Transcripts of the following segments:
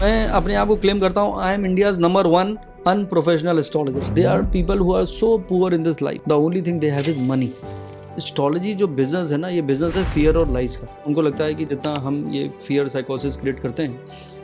मैं अपने आप को क्लेम करता हूँ I am India's number 1 unprofessional astrologer. They are people who are so poor in this life, the only thing they have is money. Astrology जो business है ना, ये बिजनेस है फियर और लाइज का। उनको लगता है कि जितना हम ये फियर साइकोसिस क्रिएट करते हैं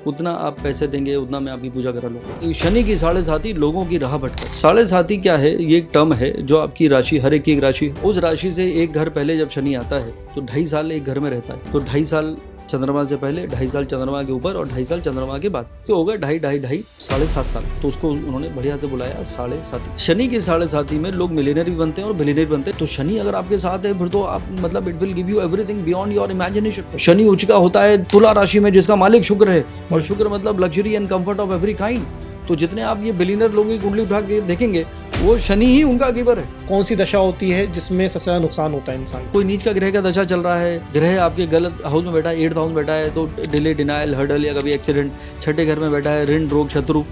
उतना आप पैसे देंगे, उतना मैं आपकी पूजा करा लूँगा। शनि की 7.5 लोगों की राह भटका। 7.5 क्या है? ये एक टर्म है जो आपकी राशि, हर एक की एक राशि, उस राशि से एक घर पहले जब शनि आता है तो 2.5 साल एक घर में रहता है। तो 2.5 साल चंद्रमा से पहले, 2.5 साल चंद्रमा के ऊपर और 2.5 साल चंद्रमा के बाद, तो हो गए 2.5 7.5 साल। तो उसको उन्होंने बढ़िया से बुलाया 7.5। शनि की 7.5 में लोग मिलियनर भी बनते हैं और बिलियनर बनते हैं। तो शनि अगर आपके साथ है फिर तो आप मतलब it will give you everything beyond your imagination. Shani उच्च का होता है तुला राशि में, जिसका मालिक शुक्र है, और शुक्र मतलब luxury and comfort of every kind. तो जितने आप ये बिलियनर लोगों की कुंडली उठा के देखेंगे वो शनि ही उनका गिवर है। कौन सी दशा होती है जिसमें सबसे ज्यादा नुकसान होता है इंसान? कोई नीच का ग्रह का दशा चल रहा है, ग्रह आपके गलत हाउस में बैठा है, 8th हाउस में बैठा है तो डिले, डिनाइल, हर्डल या कभी एक्सीडेंट। 6ठे घर में बैठा है ऋण, रोग, शत्रु।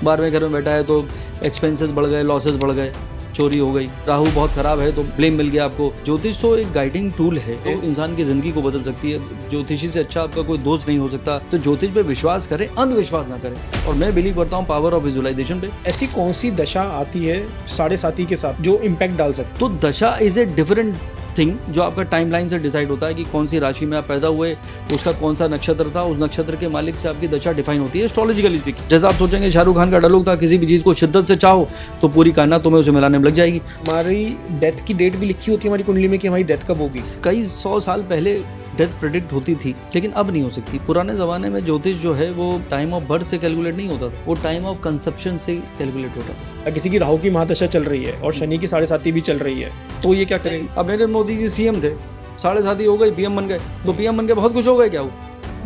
12वें घर में बैठा है तो एक्सपेंसेस बढ़ गए, लॉसेस बढ़ गए, चोरी हो गई। राहु बहुत खराब है तो ब्लेम मिल गया आपको। ज्योतिष तो एक गाइडिंग टूल है तो इंसान की जिंदगी को बदल सकती है। ज्योतिषी से अच्छा आपका कोई दोस्त नहीं हो सकता। तो ज्योतिष पे विश्वास करें, अंधविश्वास ना करें। और मैं बिलीव करता हूँ पावर ऑफ विजुअलाइजेशन पे। ऐसी कौन सी दशा आती है 7.5 के साथ जो इम्पैक्ट डाल सकती तो दशा इज ए डिफरेंट थिंग जो आपका टाइमलाइन से डिसाइड होता है कि कौन सी राशि में आप पैदा हुए, उसका कौन सा नक्षत्र था, उस नक्षत्र के मालिक से आपकी दशा डिफाइन होती है एस्ट्रोलॉजिकली स्पीकिंग। जैसा आप सोचेंगे शाहरुख खान का डायलॉग था, किसी भी चीज को शिद्दत से चाहो तो पूरी कायनात तुम्हें उसे मिलाने में लग जाएगी। हमारी डेथ की डेट भी लिखी होती है हमारी कुंडली में कि हमारी डेथ कब होगी। कई 100 साल पहले डेथ प्रेडिक्ट होती थी, लेकिन अब नहीं हो सकती। पुराने ज़माने में ज्योतिष जो है वो टाइम ऑफ बर्थ से कैलकुलेट नहीं होता था, वो टाइम ऑफ कंसेप्शन से कैलकुलेट होता था। किसी की राहु की महादशा चल रही है और शनि की 7.5 भी चल रही है तो ये क्या करेंगे? अब नरेंद्र मोदी जी सीएम थे, 7.5 हो गई, पीएम बन गए। तो पीएम बन के बहुत कुछ हो गए क्या? वो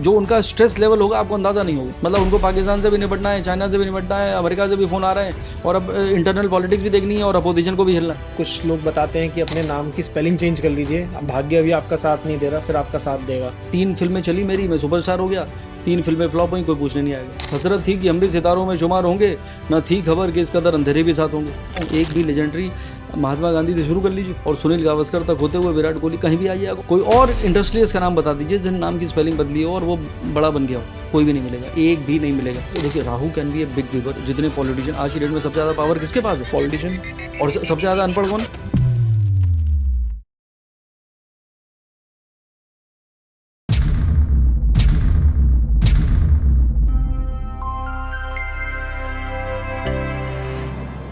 जो उनका स्ट्रेस लेवल होगा आपको अंदाजा नहीं होगा। मतलब उनको पाकिस्तान से भी निपटना है, चाइना से भी निपटना है, अमेरिका से भी फोन आ रहे हैं, और अब इंटरनल पॉलिटिक्स भी देखनी है और अपोजिशन को भी झेलना है। कुछ लोग बताते हैं कि अपने नाम की स्पेलिंग चेंज कर लीजिए, अब भाग्य अभी आपका साथ नहीं दे रहा, फिर आपका साथ देगा। 3 फिल्में चली मेरी, मैं सुपरस्टार हो गया। 3 फिल्में फ्लॉप हुई, कोई पूछने नहीं आएगा। हसरत थी कि हम भी सितारों में शुमार होंगे, न थी खबर कि इस कदर अंधेरे भी साथ होंगे। एक भी लेजेंडरी महात्मा गांधी से शुरू कर लीजिए और सुनील गावस्कर तक होते हुए विराट कोहली, कहीं भी आइए। आपको कोई और इंडस्ट्रियलिस्ट का नाम बता दीजिए जिन नाम की स्पेलिंग बदली हो और वो बड़ा बन गया हो, कोई भी नहीं मिलेगा, एक भी नहीं मिलेगा। तो देखिए Rahu can be a big giver. जितने पॉलिटिशियन आज की डेट में सबसे ज्यादा पावर किसके पास है? पॉलिटिशियन। और सबसे ज्यादा अनपढ़ कौन?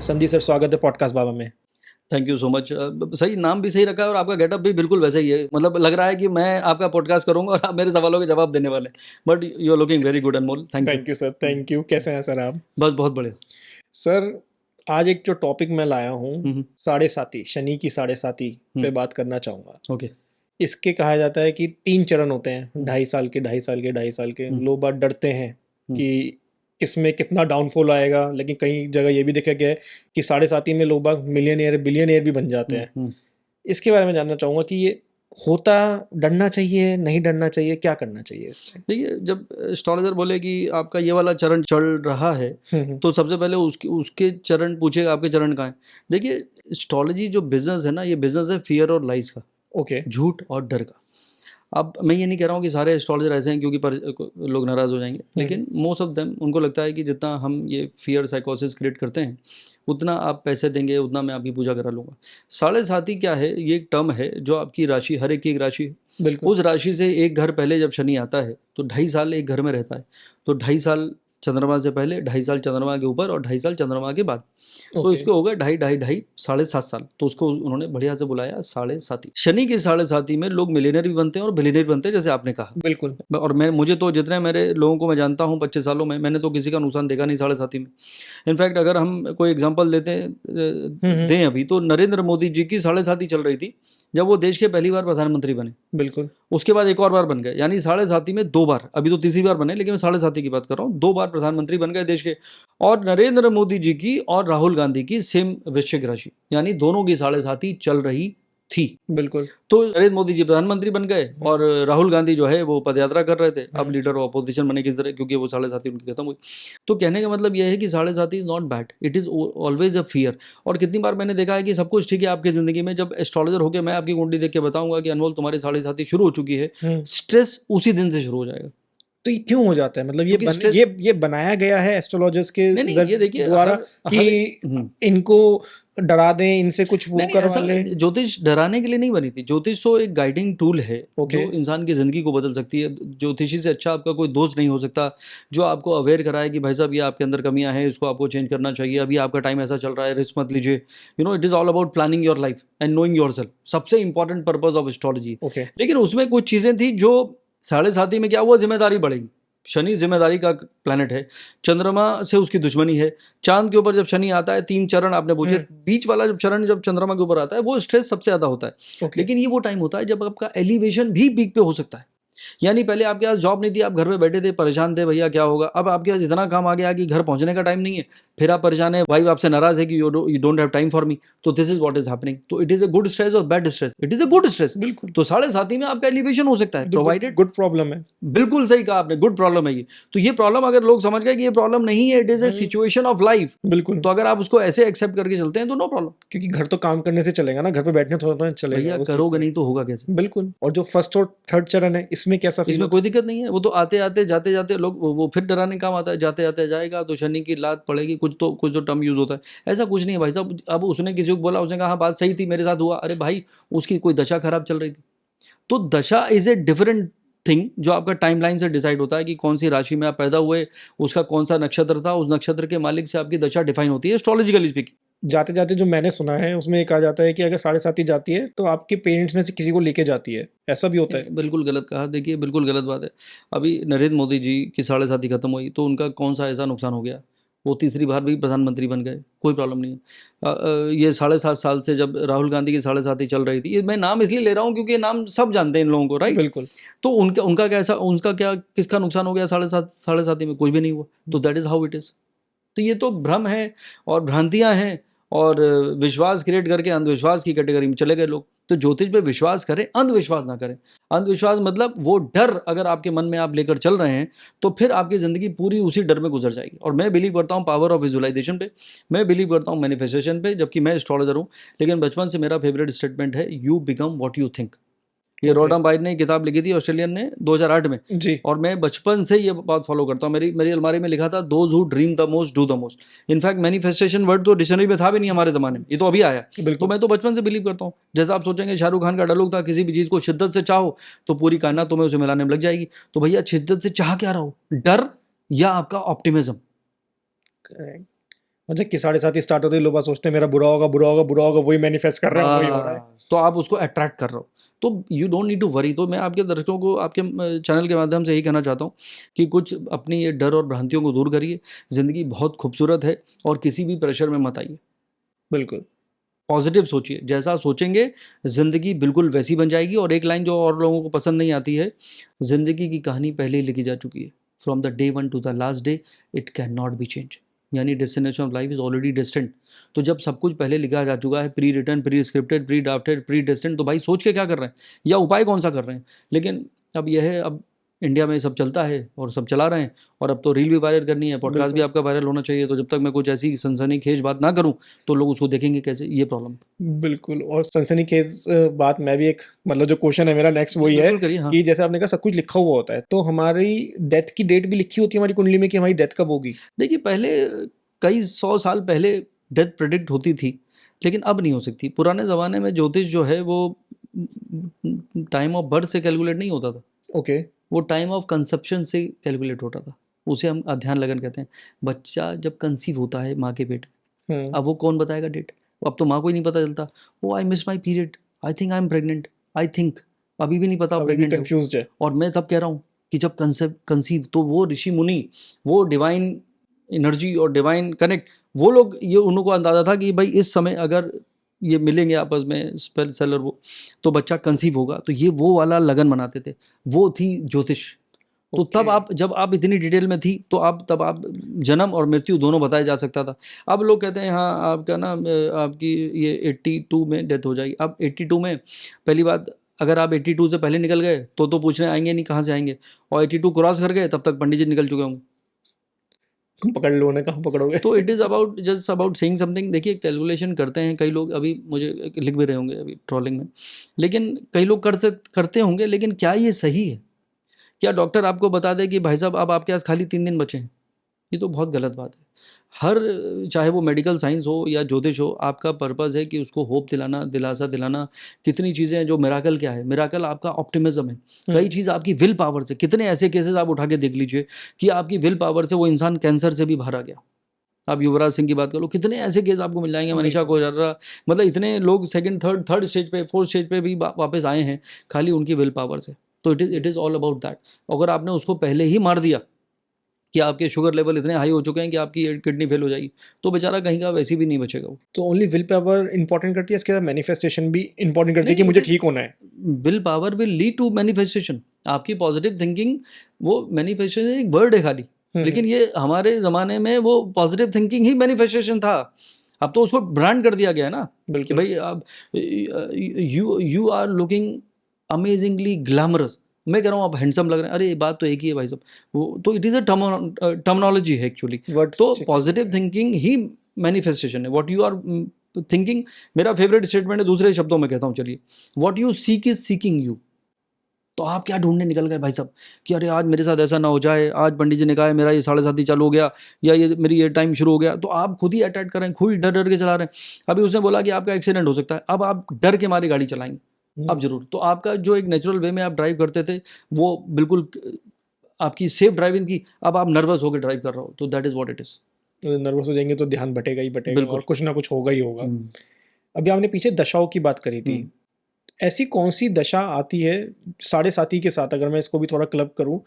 संदीप सर, स्वागत है पॉडकास्ट बाबा में। Thank you so much. सही नाम भी सही रखा है और आपका गेटअप भी बिल्कुल वैसा ही है। मतलब लग रहा है कि मैं आपका पॉडकास्ट करूंगा और आप मेरे सवालों के जवाब देने वाले। But you are looking very good Anmol. Thank you sir, thank you. कैसे हैं सर आप? बस बहुत बढ़िया सर। आज एक जो टॉपिक मैं लाया हूँ 7.5, शनि की 7.5 पे बात करना चाहूँगा। ओके। इसके कहा जाता है कि 3 चरण होते हैं, 2.5 साल के, 2.5 साल के, 2.5 साल के। लोग बात डरते हैं कि किसमें कितना डाउनफॉल आएगा, लेकिन कई जगह ये भी देखा गया है कि 7.5 में लोग बाग मिलियनियर, बिलियनियर भी बन जाते हैं। इसके बारे में जानना चाहूँगा कि ये होता, डरना चाहिए, नहीं डरना चाहिए, क्या करना चाहिए इससे? देखिए, जब एस्ट्रोलॉजर बोले कि आपका ये वाला चरण चल रहा है तो सबसे पहले उसके चरण पूछे, आपके चरण कहाँ है। देखिए, एस्ट्रोलॉजी जो बिजनेस है ना, ये बिजनेस है फियर और लाइज का। ओके। झूठ और डर का। अब मैं ये नहीं कह रहा हूँ कि सारे एस्ट्रोलॉजर ऐसे हैं क्योंकि लोग नाराज़ हो जाएंगे, लेकिन मोस्ट ऑफ देम, उनको लगता है कि जितना हम ये फियर साइकोसिस क्रिएट करते हैं उतना आप पैसे देंगे, उतना मैं आपकी पूजा करा लूँगा। 7.5 क्या है? ये एक टर्म है जो आपकी राशि, हर एक की एक राशि, उस राशि से एक घर पहले जब शनि आता है तो 2.5 साल एक घर में रहता है। तो 2.5 साल चंद्रमा से पहले, 2.5 साल चंद्रमा के ऊपर और 2.5 साल चंद्रमा के बाद, तो इसको हो गए 2.5 7.5 साल। तो उसको उन्होंने बढ़िया से बुलाया 7.5। शनि की 7.5 में लोग मिलियनर भी बनते हैं और बिलियनर बनते हैं, जैसे आपने कहा। बिल्कुल। और मुझे तो जितने मेरे लोगों को मैं जानता हूँ 25 सालों में, मैंने तो किसी का नुकसान देखा नहीं 7.5 में। इनफैक्ट अगर हम कोई एग्जाम्पल दें अभी, तो नरेंद्र मोदी जी की 7.5 चल रही थी जब वो देश के पहली बार प्रधानमंत्री बने। बिल्कुल। उसके बाद एक और बार बन गए, यानी 7.5 में 2 बार। अभी तो तीसरी बार बने, लेकिन मैं 7.5 की बात कर रहा हूँ। 2 बार प्रधानमंत्री बन गए देश के। और नरेंद्र मोदी जी की और राहुल गांधी की सेम वृश्चिक राशि, यानी दोनों की 7.5 चल रही थी। बिल्कुल। तो नरेंद्र मोदी जी प्रधानमंत्री बन गए और राहुल गांधी जो है वो पदयात्रा कर रहे थे। अब लीडर ऑफ अपोजिशन बने किस तरह, क्योंकि वो 7.5 उनकी खत्म हुई। तो कहने का मतलब यह है कि 7.5 is not bad, it is always a fear. और कितनी बार मैंने देखा है कि सब कुछ ठीक है आपकी जिंदगी में, जब एस्ट्रोलॉजर होकर मैं आपकी कुंडली देख के बताऊंगा कि अनमोल तुम्हारी 7.5 शुरू हो चुकी है, स्ट्रेस उसी दिन से शुरू हो जाएगा। तो ये क्यों हो जाता है? मतलब क्योंकि स्ट्रेस ये बनाया गया है एस्ट्रोलॉजर्स के नहीं नहीं, ये देखिए द्वारा हर कि इनको डरा दें, इनसे कुछ वो नहीं नहीं, करवा ऐसा ले। ज्योतिष डराने के लिए नहीं बनी थी। ज्योतिष तो एक गाइडिंग टूल है ओके। जो इंसान की ज़िंदगी को बदल सकती है। ज्योतिषी से अच्छा आपका कोई दोस्त नहीं हो सकता जो आपको अवेयर कराए कि भाई साहब ये आपके अंदर कमियां हैं, इसको आपको चेंज करना चाहिए, अभी आपका टाइम ऐसा चल रहा है, रिस्क मत लीजिए। It is all about planning your life and knowing yourself. सबसे important purpose of astrology. Okay. लेकिन उसमें कुछ चीज़ें थी जो साढ़े साथी में क्या हुआ, जिम्मेदारी बढ़ेगी। शनि जिम्मेदारी का प्लैनेट है, चंद्रमा से उसकी दुश्मनी है। चांद के ऊपर जब शनि आता है, 3 चरण आपने पूछे, बीच वाला जब चरण जब चंद्रमा के ऊपर आता है वो स्ट्रेस सबसे ज्यादा होता है। ओके। लेकिन ये वो टाइम होता है जब आपका एलिवेशन भी पीक पे हो सकता है। यानी पहले आपके पास जॉब नहीं थी, आप घर पे बैठे थे, परेशान थे भैया क्या होगा। अब आपके पास इतना काम आ गया कि घर पहुंचने का टाइम नहीं है, फिर आप परेशान है, वाइफ आपसे नाराज है कि you don't have time for me. तो this is what is happening. तो it is a good stress और bad stress. It is a good stress. बिल्कुल। तो साढ़े साथी में आपका एलिवेशन हो सकता है, प्रोवाइडेड। गुड प्रॉब्लम है। बिल्कुल सही कहा आपने, गुड प्रॉब्लम है ये। तो ये प्रॉब्लम अगर लोग समझ गए कि ये प्रॉब्लम नहीं है, it is a situation of life, बिल्कुल। तो अगर आप उसको ऐसे एक्सेप्ट करके चलते हैं तो नो प्रॉब्लम। क्योंकि घर तो काम करने से चलेगा ना, घर पे बैठने थोड़ा चलेगा भैया उस चीज़ करोगे से। नहीं तो होगा कैसे? बिल्कुल। और जो फर्स्ट और थर्ड चरण है इसमें कैसा फील इसमें कोई दिक्कत नहीं है। वो तो आते आते जाते जाते लोग वो फिर डराने काम आता है। जाते जाते जाएगा तो शनि की लात पड़ेगी। कुछ तो टर्म यूज होता है, ऐसा कुछ नहीं है भाई साहब। अब उसने किसी को बोला, उसने कहा हाँ बात सही थी, मेरे साथ हुआ। अरे भाई उसकी कोई दशा खराब चल रही थी। तो दशा इज ए डिफरेंट थिंग जो आपका टाइमलाइन से डिसाइड होता है कि कौन सी राशि में आप पैदा हुए, उसका कौन सा नक्षत्र था, उस नक्षत्र के मालिक से आपकी दशा डिफाइन होती है एस्ट्रोलॉजिकली स्पीकिंग। जाते जाते जो मैंने सुना है उसमें ये कहा जाता है कि अगर साढ़े साथी जाती है तो आपके पेरेंट्स में से किसी को लेके जाती है, ऐसा भी होता है? बिल्कुल गलत कहा। देखिए बिल्कुल गलत बात है। अभी नरेंद्र मोदी जी की साढ़े साथी खत्म हुई तो उनका कौन सा ऐसा नुकसान हो गया, वो तीसरी बार भी प्रधानमंत्री बन गए, कोई प्रॉब्लम नहीं है। ये 7.5 साल से जब राहुल गांधी की साढ़े साथी चल रही थी, ये मैं नाम इसलिए ले रहा हूँ क्योंकि ये नाम सब जानते हैं इन लोगों को, राइट? बिल्कुल। तो उनका कैसा, उनका क्या, किसका नुकसान हो गया साढ़े साथी में? कुछ भी नहीं हुआ। तो that is how it is. तो ये तो भ्रम है और भ्रांतियां हैं और विश्वास क्रिएट करके अंधविश्वास की कैटेगरी में चले गए लोग। तो ज्योतिष पे विश्वास करें, अंधविश्वास ना करें। अंधविश्वास मतलब वो डर अगर आपके मन में आप लेकर चल रहे हैं तो फिर आपकी जिंदगी पूरी उसी डर में गुजर जाएगी। और मैं बिलीव करता हूँ पावर ऑफ विजुअलाइजेशन पे, मैं बिलीव करता हूँ मैनिफेस्टेशन पे, जबकि मैं एस्ट्रोलॉजर हूँ। लेकिन बचपन से मेरा फेवरेट स्टेटमेंट है, you become what you think. ये रोडम बाइट ने किताब लिखी थी, ऑस्ट्रेलियन ने, 2008 में जी। और मैं बचपन से ये बात फॉलो करता हूँ। मेरी अलमारी में लिखा था, those who dream the most do the most. In fact manifestation word तो डिक्शनरी में था भी नहीं हमारे ज़माने में, ये तो अभी आया। तो मैं तो बचपन से बिलीव करता हूँ। जैसा आप सोचेंगे शाहरुख खान का डायलॉग था, किसी भी चीज़ को शिद्दत से चाहो तो पूरी कायनात तुम्हें उसे मिलाने में लग जाएगी। तो भैया शिद्दत से चाह क्या रहा हो, डर या आपका ऑप्टिमिज्म? अच्छा कि साढ़े साथी स्टार्ट होते ही लोग बात सोचते हैं मेरा बुरा होगा, बुरा होगा, बुरा होगा, वही मैनिफेस्ट कर रहा है, वही हो रहा है। तो आप उसको अट्रैक्ट कर रहे हो, तो you don't need to worry. तो मैं आपके दर्शकों को आपके चैनल के माध्यम से यही कहना चाहता हूँ कि कुछ अपनी ये डर और भ्रांतियों को दूर करिए। ज़िंदगी बहुत खूबसूरत है और किसी भी प्रेशर में मत आइए। बिल्कुल। पॉजिटिव सोचिए, जैसा सोचेंगे ज़िंदगी बिल्कुल वैसी बन जाएगी। और एक लाइन जो और लोगों को पसंद नहीं आती है, ज़िंदगी की कहानी पहले ही लिखी जा चुकी है। From the day 1 to the last day it can not be change. यानी destination of life is already destined. तो जब सब कुछ पहले लिखा जा चुका है, pre written, pre scripted, pre drafted, pre destined, तो भाई सोच के क्या कर रहे हैं या उपाय कौन सा कर रहे हैं? लेकिन अब यह है, अब इंडिया में सब चलता है और सब चला रहे हैं। और अब तो रील भी वायरल करनी है, पॉडकास्ट भी आपका वायरल होना चाहिए। तो जब तक मैं कुछ ऐसी सनसनीखेज बात ना करूं तो लोग उसको देखेंगे कैसे? ये प्रॉब्लम। बिल्कुल। और सनसनीखेज बात मैं भी एक, मतलब जो क्वेश्चन है मेरा नेक्स्ट वही है हाँ। कि जैसे आपने कहा सब कुछ लिखा हुआ होता है, तो हमारी डेथ की डेट भी लिखी होती है हमारी कुंडली में कि हमारी डेथ कब होगी? देखिए पहले कई 100 साल पहले डेथ प्रेडिक्ट होती थी, लेकिन अब नहीं हो सकती। पुराने ज़माने में ज्योतिष जो है वो टाइम ऑफ बर्थ से कैलकुलेट नहीं होता था। ओके। वो टाइम ऑफ कंसेप्शन से कैलकुलेट होता था। उसे हम अध्ययन लगन कहते हैं। बच्चा जब कंसीव होता है माँ के पेट में, अब वो कौन बताएगा डेट? अब तो माँ को ही नहीं पता चलता। वो I miss my period, I think I am pregnant, I think अभी भी नहीं पता प्रेग्नेंट है। कंफ्यूज्ड है। और मैं तब कह रहा हूँ कि जब कंसीव, तो वो ऋषि मुनि, वो डिवाइन एनर्जी और डिवाइन कनेक्ट, वो लोग, ये उनको अंदाजा था कि भाई इस समय अगर ये मिलेंगे आपस में स्पेल सेल और वो, तो बच्चा कंसीव होगा। तो ये वो वाला लगन मनाते थे, वो थी ज्योतिष। तो तब आप, जब आप इतनी डिटेल में थी तो तब आप जन्म और मृत्यु दोनों बताया जा सकता था। अब लोग कहते हैं हाँ आपका ना आपकी ये 82 में डेथ हो जाएगी। अब 82 में, पहली बात, अगर आप 82 से पहले निकल गए तो पूछने आएंगे नहीं कहाँ से आएंगे, और 82 क्रॉस कर गए तब तक पंडित जी निकल चुके होंगे। पकड़ लो ना, कहाँ पकड़ोगे? तो it is about just about saying something. देखिए कैलकुलेशन करते हैं कई लोग, अभी मुझे लिख भी रहे होंगे अभी ट्रोलिंग में, लेकिन कई लोग करते होंगे, लेकिन क्या ये सही है? क्या डॉक्टर आपको बता दे कि भाई साहब अब आपके पास खाली 3 दिन बचे हैं? ये तो बहुत गलत बात है। हर, चाहे वो मेडिकल साइंस हो या ज्योतिष हो, आपका पर्पस है कि उसको होप दिलाना, दिलासा दिलाना। कितनी चीज़ें हैं जो मिराकल क्या है? मिराकल आपका ऑप्टिमिज्म है। कई चीज़ आपकी विल पावर से, कितने ऐसे केसेस आप उठा के देख लीजिए कि आपकी विल पावर से वो इंसान कैंसर से भी बाहर आ गया। आप युवराज सिंह की बात कर लो, कितने ऐसे केस आपको मिल जाएंगे, मनीषा कोइराला, मतलब इतने लोग सेकंड थर्ड स्टेज पे, फोर्थ स्टेज पे भी वापस आए हैं खाली उनकी विल पावर से। तो it is all about that. अगर आपने उसको पहले ही मार दिया कि आपके शुगर लेवल इतने हाई हो चुके हैं कि आपकी किडनी फेल हो जाएगी, तो बेचारा कहीं का वैसे भी नहीं बचेगा वो। तो ओनली विल पावर इंपॉर्टेंट करती है, इसके साथ मैनिफेस्टेशन भी इंपॉर्टेंट करती है कि नहीं, मुझे ठीक होना है? Will power will lead to manifestation. आपकी पॉजिटिव थिंकिंग, वो मैनिफेस्टेशन एक वर्ड है खाली, लेकिन ये हमारे ज़माने में वो पॉजिटिव थिंकिंग ही मैनिफेस्टेशन था। अब तो उसको ब्रांड कर दिया गया है ना कि बिल्कुल। भाई अब you are looking amazingly glamorous. मैं कह रहा हूँ आप हैंडसम लग रहे हैं, अरे ये बात तो एक ही है भाई साहब, वो तो इट इज़ अ टर्मिनोलॉजी है एक्चुअली। वर्ड तो पॉजिटिव थिंकिंग ही मैनिफेस्टेशन है। व्हाट यू आर थिंकिंग, मेरा फेवरेट स्टेटमेंट है, दूसरे शब्दों में कहता हूँ, चलिए, what you seek is seeking you. तो आप क्या ढूंढने निकल गए भाई साहब कि अरे आज मेरे साथ ऐसा ना हो जाए, आज पंडित जी ने कहा है मेरा ये 7:30 चालू हो गया, या ये मेरी ये टाइम शुरू हो गया, तो आप खुद ही अटैक कर रहे हैं, खुद ही डर डर के चला रहे हैं। अभी उसने बोला कि आपका एक्सीडेंट हो सकता है, अब आप डर के मारे गाड़ी चलाएंगे। अब जरूर, तो आपका जो एक नेचुरल वे में आप ड्राइव करते थे, वो बिल्कुल आपकी सेफ ड्राइविंग थी, अब आप नर्वस होकर ड्राइव कर रहे हो, तो that is what it is. Nervous हो जाएंगे तो ध्यान भटेगा ही भटेगा, बिल्कुल। और कुछ ना कुछ होगा ही होगा। अभी आपने पीछे दशाओं की बात करी थी, ऐसी कौन सी दशा आती है साढ़े साथी के साथ, अगर मैं इसको भी थोड़ा क्लब करूं,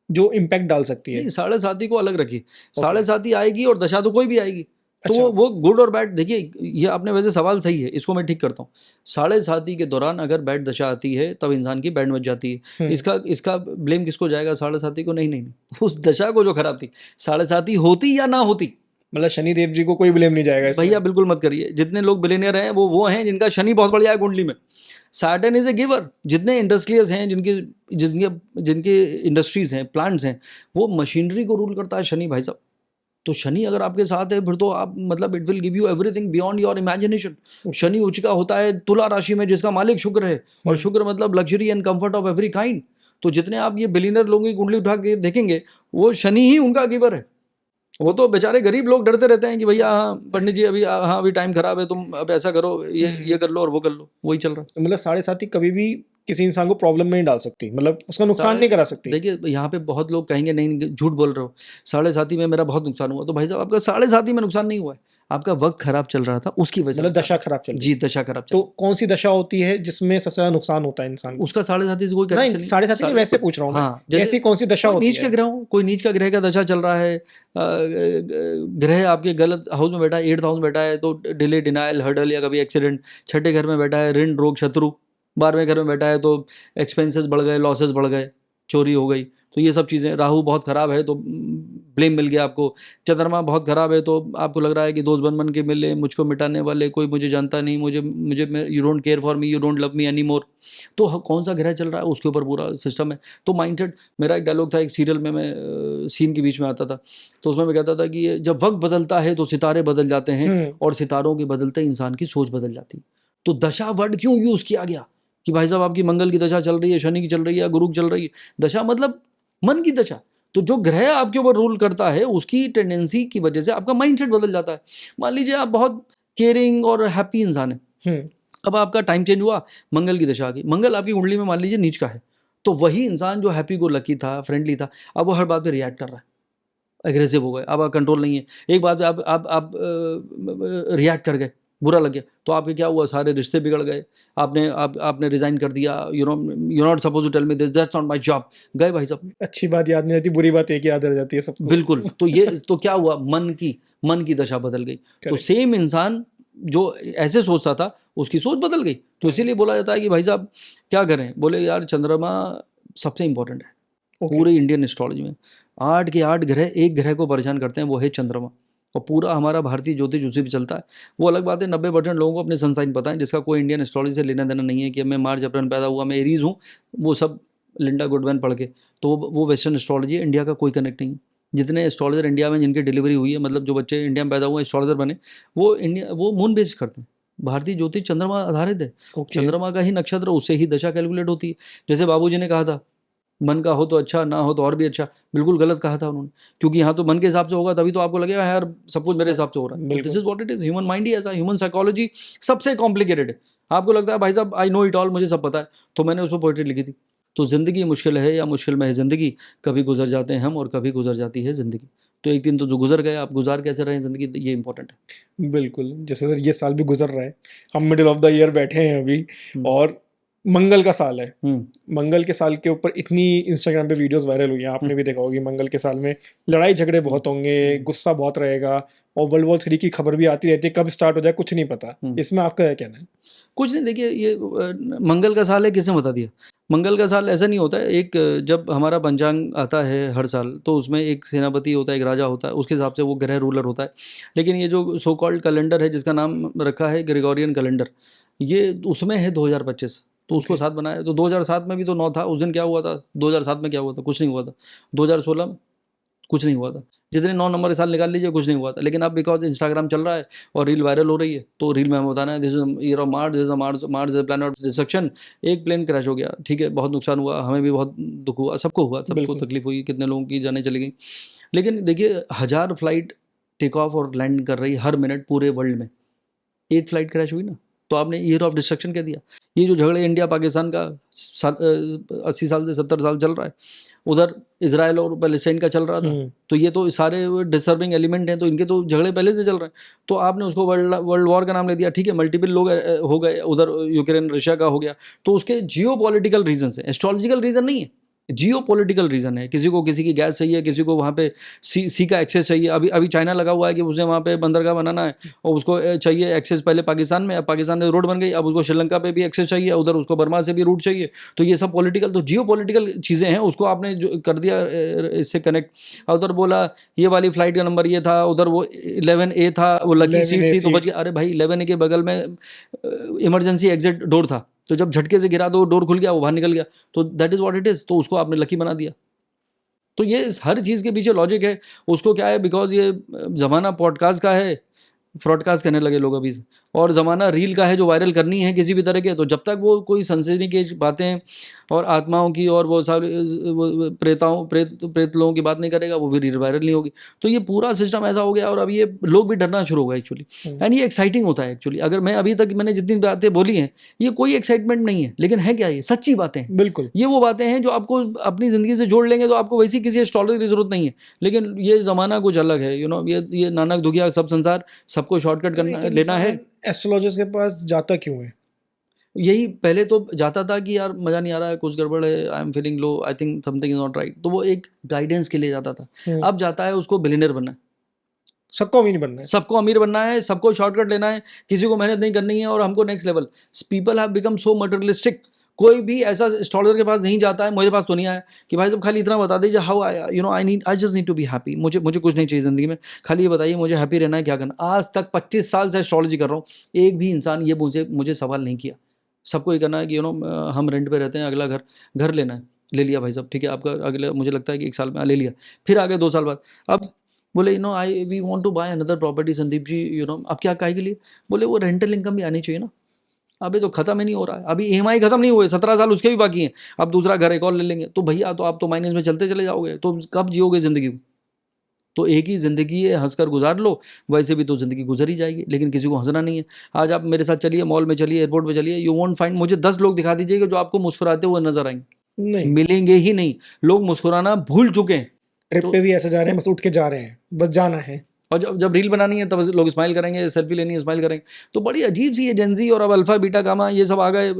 जो इम्पैक्ट डाल सकती है? नहीं, 7:30 को अलग रखिए, 7:30 आएगी और दशा तो कोई भी आएगी। तो अच्छा। वो गुड और बैड, देखिए ये आपने वैसे सवाल सही है, इसको मैं ठीक करता हूँ। 7:30 के दौरान अगर बैड दशा आती है तब इंसान की बैंड बज जाती है। इसका ब्लेम किसको जाएगा? 7:30 को? नहीं नहीं नहीं, उस दशा को जो खराब थी। 7:30 होती या ना होती, मतलब शनि देव जी को कोई ब्लेम नहीं जाएगा इसमें? भैया बिल्कुल मत करिए। जितने लोग बिलियनियर हैं वो हैं जिनका शनि बहुत बढ़िया है कुंडली में। Saturn is a giver. जितने इंडस्ट्रियल्स हैं, जिनके इंडस्ट्रीज हैं, प्लांट्स हैं, वो मशीनरी को रूल करता है शनि भाई साहब। तो शनि अगर आपके साथ है फिर तो आप, मतलब it will give you everything beyond your imagination. Shani उच्च का होता है तुला राशि में, जिसका मालिक शुक्र है, और शुक्र मतलब luxury and comfort of every kind. तो जितने आप ये बिलियनर लोगों की कुंडली उठा के देखेंगे, वो शनि ही उनका गिवर है। वो तो बेचारे गरीब लोग डरते रहते हैं कि भैया हाँ पंडित जी अभी, हाँ अभी टाइम खराब है, तुम अब ऐसा करो, ये कर लो और वो कर लो, वही चल रहा है। तो मतलब 7:30 कभी भी किसी इंसान को प्रॉब्लम में नहीं डाल सकती, मतलब उसका नुकसान नहीं करा सकती? देखिए यहाँ पे बहुत लोग कहेंगे नहीं झूठ बोल रहे हो, 7:30 में मेरा बहुत नुकसान हुआ। तो भाई साहब आपका 7:30 में नुकसान नहीं हुआ है, आपका वक्त खराब चल रहा था उसकी वजह से। मतलब दशा खराब चल रही जी, दशा खराब चल तो कौन सी दशा होती है जिसमें सबसे ज्यादा नुकसान होता है इंसान को? उसका 7:30 से कोई नहीं, कनेक्शन 7:30 नहीं, वैसे पूछ रहा हूँ मैं। हाँ, जैसे ऐसी कौन सी दशा कोई होती नीच का है? ग्रह हो, कोई नीच का ग्रह का दशा चल रहा है, ग्रह आपके गलत हाउस में बैठा है, 8th हाउस में बैठा है, तो डिले, डिनायल, हर्डल या कभी एक्सीडेंट। 6ठे घर में बैठा है, ऋण, रोग, शत्रु। 12वें घर में बैठा है तो एक्सपेंसेस बढ़ गए, लॉसेस बढ़ गए, चोरी हो गई। तो ये सब चीज़ें। राहु बहुत ख़राब है तो ब्लेम मिल गया आपको। चंद्रमा बहुत ख़राब है तो आपको लग रहा है कि दोस्त बन के मिले, मुझको मिटाने वाले, कोई मुझे जानता नहीं, you don't care for me, you don't love me any more. तो कौन सा ग्रह चल रहा है उसके ऊपर पूरा सिस्टम है। तो माइंडसेट, मेरा एक डायलॉग था एक सीरियल में, मैं सीन के बीच में आता था, तो उसमें मैं कहता था कि जब वक्त बदलता है तो सितारे बदल जाते हैं, और सितारों के बदलते इंसान की सोच बदल जाती है। तो दशा वर्ड क्यों यूज़ किया गया कि भाई साहब आपकी मंगल की दशा चल रही है, शनि की चल रही है, गुरु की चल रही है। दशा मतलब मन की दशा। तो जो ग्रह आपके ऊपर रूल करता है उसकी टेंडेंसी की वजह से आपका माइंडसेट बदल जाता है। मान लीजिए आप बहुत केयरिंग और हैप्पी इंसान है, अब आपका टाइम चेंज हुआ, मंगल की दशा आ गई, मंगल आपकी कुंडली में मान लीजिए नीच का है, तो वही इंसान जो हैप्पी गो लकी था, फ्रेंडली था, अब वो हर बात पे रिएक्ट कर रहा है, एग्रेसिव हो गए, अब कंट्रोल नहीं है। एक बात पे आप रिएक्ट कर गए, बुरा लग गया, तो आपके क्या हुआ, सारे रिश्ते बिगड़ गए। आपने रिजाइन कर दिया, you not suppose to tell me this, that's not my job, गए भाई साहब। अच्छी बात याद नहीं रहती, बुरी बात एक याद रह जाती है सबको। बिल्कुल। तो ये तो क्या हुआ, मन की दशा बदल गई। तो सेम इंसान जो ऐसे सोचता था उसकी सोच बदल गई। तो इसीलिए बोला जाता है कि भाई साहब क्या करें, बोले यार चंद्रमा सबसे इंपॉर्टेंट है पूरे इंडियन एस्ट्रोलॉजी में। 8 के 8 ग्रह एक ग्रह को परेशान करते हैं, वो है चंद्रमा, और पूरा हमारा भारतीय ज्योतिष उसी पे चलता है। वो अलग बात है 90% लोगों को अपने सन साइन पता है, जिसका कोई इंडियन एस्ट्रोलॉजी से लेना देना नहीं है कि मैं मार्च अप्रैल पैदा हुआ, मैं एरीज हूँ, वो सब लिंडा गुडमैन पढ़ के, तो वो वेस्टर्न एस्ट्रोलॉजी है, इंडिया का कोई कनेक्ट नहीं है। जितने एस्ट्रोलॉजर इंडिया में जिनकी डिलीवरी हुई है, मतलब जो बच्चे इंडिया में पैदा हुए एस्ट्रोलॉजर बने, वो मून बेस करते हैं। भारतीय ज्योतिष चंद्रमा आधारित है। चंद्रमा का ही नक्षत्र, उससे ही दशा कैलकुलेट होती है। जैसे बाबूजी ने कहा था मन का हो तो अच्छा, ना हो तो और भी अच्छा। बिल्कुल गलत कहा था उन्होंने, क्योंकि यहाँ तो मन के हिसाब से होगा तभी तो आपको लगेगा यार सब कुछ मेरे हिसाब से हो रहा है। This is what it is, human mind ही ऐसा, ह्यूमन साइकोलॉजी सबसे कॉम्प्लिकेटेड है। आपको लगता है भाई साहब आई नो इट ऑल, मुझे सब पता है, तो मैंने उस पर पोइट्री लिखी थी। तो ज़िंदगी मुश्किल है या मुश्किल में है ज़िंदगी, कभी गुजर जाते हैं हम और कभी गुजर जाती है ज़िंदगी। तो एक दिन तो जो गुजर गए, आप गुजार कैसे रहे ज़िंदगी, ये इंपॉर्टेंट है। बिल्कुल, जैसे सर ये साल भी गुजर रहा है, हम मिडिल ऑफ द ईयर बैठे हैं अभी, और मंगल का साल है। मंगल के साल के ऊपर इतनी इंस्टाग्राम पे वीडियोस वायरल हुई हैं, आपने भी देखा होगी। मंगल के साल में लड़ाई झगड़े बहुत होंगे, गुस्सा बहुत रहेगा, और वर्ल्ड वॉर 3 की खबर भी आती रहती है, कब स्टार्ट हो जाए कुछ नहीं पता। इसमें आपका क्या कहना है? कुछ नहीं, देखिए ये मंगल का साल है, किसने बता दिया? मंगल का साल ऐसा नहीं होता है। एक जब हमारा पंचांग आता है हर साल, तो उसमें एक सेनापति होता है, एक राजा होता है, उसके हिसाब से वो ग्रह रूलर होता है। लेकिन ये जो सो कॉल्ड कैलेंडर है, जिसका नाम रखा है ग्रेगोरियन कैलेंडर, ये उसमें है 2025, तो उसको साथ बनाया। तो 2007 में भी तो 9 था, उस दिन क्या हुआ था? 2007 में क्या हुआ था? कुछ नहीं हुआ था। 2016 में कुछ नहीं हुआ था। जितने 9 नंबर इस साल निकाल लीजिए, कुछ नहीं हुआ था। लेकिन अब बिकॉज इंस्टाग्राम चल रहा है और रील वायरल हो रही है, तो रील में हमें बताना है this is year of Mars, this is Mars is planet of destruction. एक प्लेन क्रैश हो गया, ठीक है, बहुत नुकसान हुआ, हमें भी बहुत दुख हुआ, सबको बिल्कुल। तकलीफ हुई, कितने लोगों की जानें चली गई। लेकिन देखिए 1000 फ्लाइट टेक ऑफ और लैंड कर रही हर मिनट पूरे वर्ल्ड में, एक फ्लाइट क्रैश हुई ना, तो आपने ईयर ऑफ डिस्ट्रक्शन कह दिया। ये जो झगड़े इंडिया पाकिस्तान का 80 साल से 70 साल चल रहा है, उधर इसराइल और पैलेस्टाइन का चल रहा था, तो ये तो सारे डिस्टर्बिंग एलिमेंट हैं, तो इनके तो झगड़े पहले से चल रहे हैं। तो आपने उसको वर्ल्ड वॉर का नाम ले दिया, ठीक है, मल्टीपल लोग हो गए, उधर यूक्रेन रशिया का हो गया, तो उसके जियो पॉलिटिकल रीजन है, एस्ट्रोलॉजिकल रीजन नहीं है, जियो पॉलिटिकल रीजन है। किसी को किसी की गैस चाहिए, किसी को वहाँ पे सी का एक्सेस चाहिए। अभी चाइना लगा हुआ है कि उसे वहाँ पे बंदरगाह बनाना है, और उसको चाहिए एक्सेस पहले पाकिस्तान में, अब पाकिस्तान में रोड बन गई, अब उसको श्रीलंका पे भी एक्सेस चाहिए, उधर उसको बर्मा से भी रूट चाहिए। तो ये सब पॉलिटिकल, तो जियो पॉलिटिकल चीज़ें हैं, उसको आपने जो कर दिया इससे कनेक्ट। उधर बोला ये वाली फ्लाइट का नंबर ये था, उधर वो 11A था, वो लकी सीट थी तो बच गया। अरे भाई 11A के बगल में इमरजेंसी एग्जिट डोर था, तो जब झटके से गिरा तो डोर खुल गया, वो बाहर निकल गया, तो that is what it is, तो उसको आपने लकी बना दिया। तो ये हर चीज़ के पीछे लॉजिक है। उसको क्या है, बिकॉज ये ज़माना पॉडकास्ट का है, फ्रॉडकास्ट करने लगे लोग अभी से, और ज़माना रील का है जो वायरल करनी है किसी भी तरह के। तो जब तक वो कोई सनसनी की बातें और आत्माओं की और वो सारे प्रेत लोगों की बात नहीं करेगा, वो भी रील वायरल नहीं होगी। तो ये पूरा सिस्टम ऐसा हो गया, और अब ये लोग भी डरना शुरू हो गए एक्चुअली। एंड ये एक्साइटिंग होता है एक्चुअली। अगर मैं अभी तक मैंने जितनी बातें बोली हैं, ये कोई एक्साइटमेंट नहीं है, लेकिन है क्या, ये सच्ची बातें हैं। बिल्कुल, ये वो बातें हैं जो आपको अपनी ज़िंदगी से जोड़ लेंगे, तो आपको वैसी किसी एस्ट्रोलॉजी की जरूरत नहीं है। लेकिन ये ज़माना कुछ अलग है, ये नानक दुखिया सब संसार, सबको शॉर्टकट करना लेना है। एस्ट्रोलॉजर्स के पास जाता क्यों है? यही पहले तो जाता था कि यार मज़ा नहीं आ रहा है, कुछ गड़बड़ है, I am feeling low, I think something is not right, तो वो एक गाइडेंस के लिए जाता था। अब जाता है उसको बिलियनर बनना है, सबको अमीर बनना है। सबको अमीर बनना है, सबको शॉर्टकट लेना है, किसी को मेहनत नहीं करनी है, और हमको next level. People have become so materialistic. कोई भी ऐसा एस्ट्रोलॉजर के पास नहीं जाता है, मुझे पास तो नहीं आया, कि भाई साहब खाली इतना बता दीजिए, how I just need to be happy, मुझे कुछ नहीं चाहिए ज़िंदगी में, खाली ये बताइए मुझे हैप्पी रहना है, क्या करना। आज तक 25 साल से एस्ट्रोलॉजी कर रहा हूँ, एक भी इंसान ये मुझे सवाल नहीं किया। सबको ये करना है कि हम रेंट पे रहते हैं, अगला घर लेना है, ले लिया भाई साहब, ठीक है, आपका अगले मुझे लगता है कि 1 साल में ले लिया, फिर आगे 2 साल बाद अब बोले I we want to buy another property Sandeep ji, अब क्या काहे के लिए? बोले वो रेंटल इनकम भी आनी चाहिए ना। अभी तो खत्म ही नहीं हो रहा है, अभी EMI खत्म नहीं हुए, 17 साल उसके भी बाकी हैं, अब दूसरा घर एक और ले लेंगे, तो भैया तो आप तो माइनस में चलते चले जाओगे, तो कब जियोगे ज़िंदगी को? तो एक ही ज़िंदगी है, हंसकर गुजार लो, वैसे भी तो ज़िंदगी गुजर ही जाएगी, लेकिन किसी को हंसना नहीं है। आज आप मेरे साथ चलिए, मॉल में चलिए, एयरपोर्ट पे चलिए, यू वोंट फाइंड, मुझे 10 लोग दिखा दीजिएगा जो आपको मुस्कुराते हुए नजर आएंगे, नहीं, मिलेंगे ही नहीं। लोग मुस्कुराना भूल चुके हैं। ट्रिप पे भी ऐसे जा रहे हैं, बस उठ के जा रहे हैं, बस जाना है। और जब रील बनानी है तब लोग स्माइल करेंगे, सेल्फी लेनी है स्माइल करेंगे। तो बड़ी अजीब सी है जेंजी, और अब अल्फा बीटा गामा ये सब आ गए,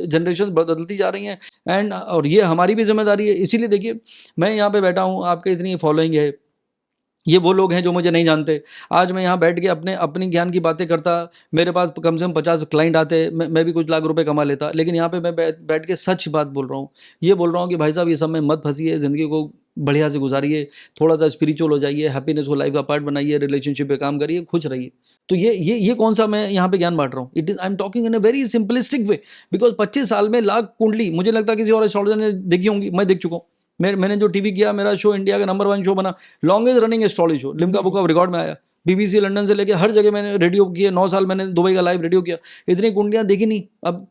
जनरेशन बदलती जा रही हैं, और ये हमारी भी जिम्मेदारी है। इसीलिए देखिए मैं यहाँ पे बैठा हूँ, आपके इतनी फॉलोइंग है, ये वो लोग हैं जो मुझे नहीं जानते। आज मैं यहाँ बैठ के अपनी ज्ञान की बातें करता, मेरे पास कम से कम 50 क्लाइंट आते, मैं भी कुछ लाख रुपए कमा लेता। लेकिन यहाँ पे मैं बैठ के सच बात बोल रहा हूँ, ये बोल रहा हूँ कि भाई साहब ये सब में मत फंसिए, ज़िंदगी को बढ़िया से गुजारिए, थोड़ा सा स्पिरिचुअल हो जाइए, हैप्पीनेस को लाइफ का पार्ट बनाइए, रिलेशनशिप पे काम करिए, खुश रहिए। तो ये कौन सा मैं यहाँ पे ज्ञान बांट रहा हूँ? It is I am talking in a very simplistic way, because 25 साल में लाख कुंडली मुझे लगता है किसी और एस्ट्रोलॉजर ने देखी होंगी, मैं देख चुका हूँ। मैंने जो टीवी किया, मेरा शो इंडिया का नंबर 1 शो बना, longest running astrology show, Limca book of record में आया, BBC लंदन से लेके हर जगह मैंने रेडियो किया, 9 साल मैंने दुबई का लाइव रेडियो किया, इतनी कुंडलियां देखी नहीं। अब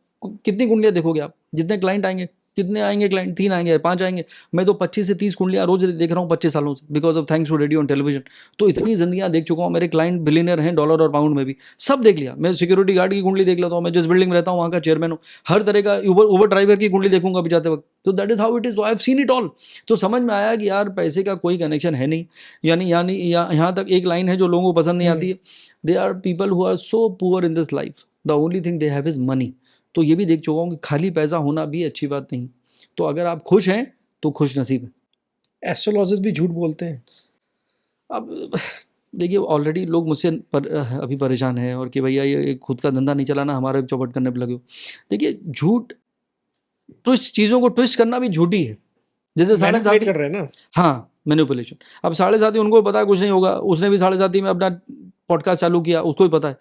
कितनी कुंडलियां देखोगे आप, जितने क्लाइंट आएंगे कितने आएंगे क्लाइंट? 3 आएंगे, 5 आएंगे। मैं तो 25 से 30 कुंडलियां रोज देख रहा हूँ 25 सालों से, because of thanks to radio and television. तो इतनी जिंदगियां देख चुका हूँ, मेरे क्लाइंट बिलियनर हैं डॉलर और पाउंड में भी, सब देख लिया। मैं सिक्योरिटी गार्ड की कुंडली देख लेता हूँ, मैं जिस बिल्डिंग में रहता हूँ वहाँ का चेयरमैन हूँ, हर तरह का उबर ड्राइवर की कुंडली देखूंगा अभी जाते वक्त। तो that is how it is, I have seen it all. तो समझ में आया कि यार पैसे का कोई कनेक्शन है नहीं। यानी यहाँ तक एक लाइन है जो लोगों को पसंद नहीं आती है, they are people who are so poor in this life, the only thing they have is money. तो ये भी देख चुका हूँ कि खाली पैसा होना भी अच्छी बात नहीं। तो अगर आप खुश हैं तो खुश नसीब है। एस्ट्रोलॉजर्स भी झूठ बोलते हैं। अब देखिए ऑलरेडी लोग मुझसे अभी परेशान हैं और कि भैया ये खुद का धंधा नहीं चलाना, हमारा चौपट करने पर लगे हो। देखिए झूठ, ट्विस्ट, चीज़ों को ट्विस्ट करना भी झूठी है। जैसे साढ़े मैनिपुलेट साथी कर रहे हैं ना। हाँ, मैनिपुलेशन। अब साढ़े साथी उनको पता है कुछ नहीं होगा, उसने भी साढ़े साथी में अपना पॉडकास्ट चालू किया, उसको भी पता है,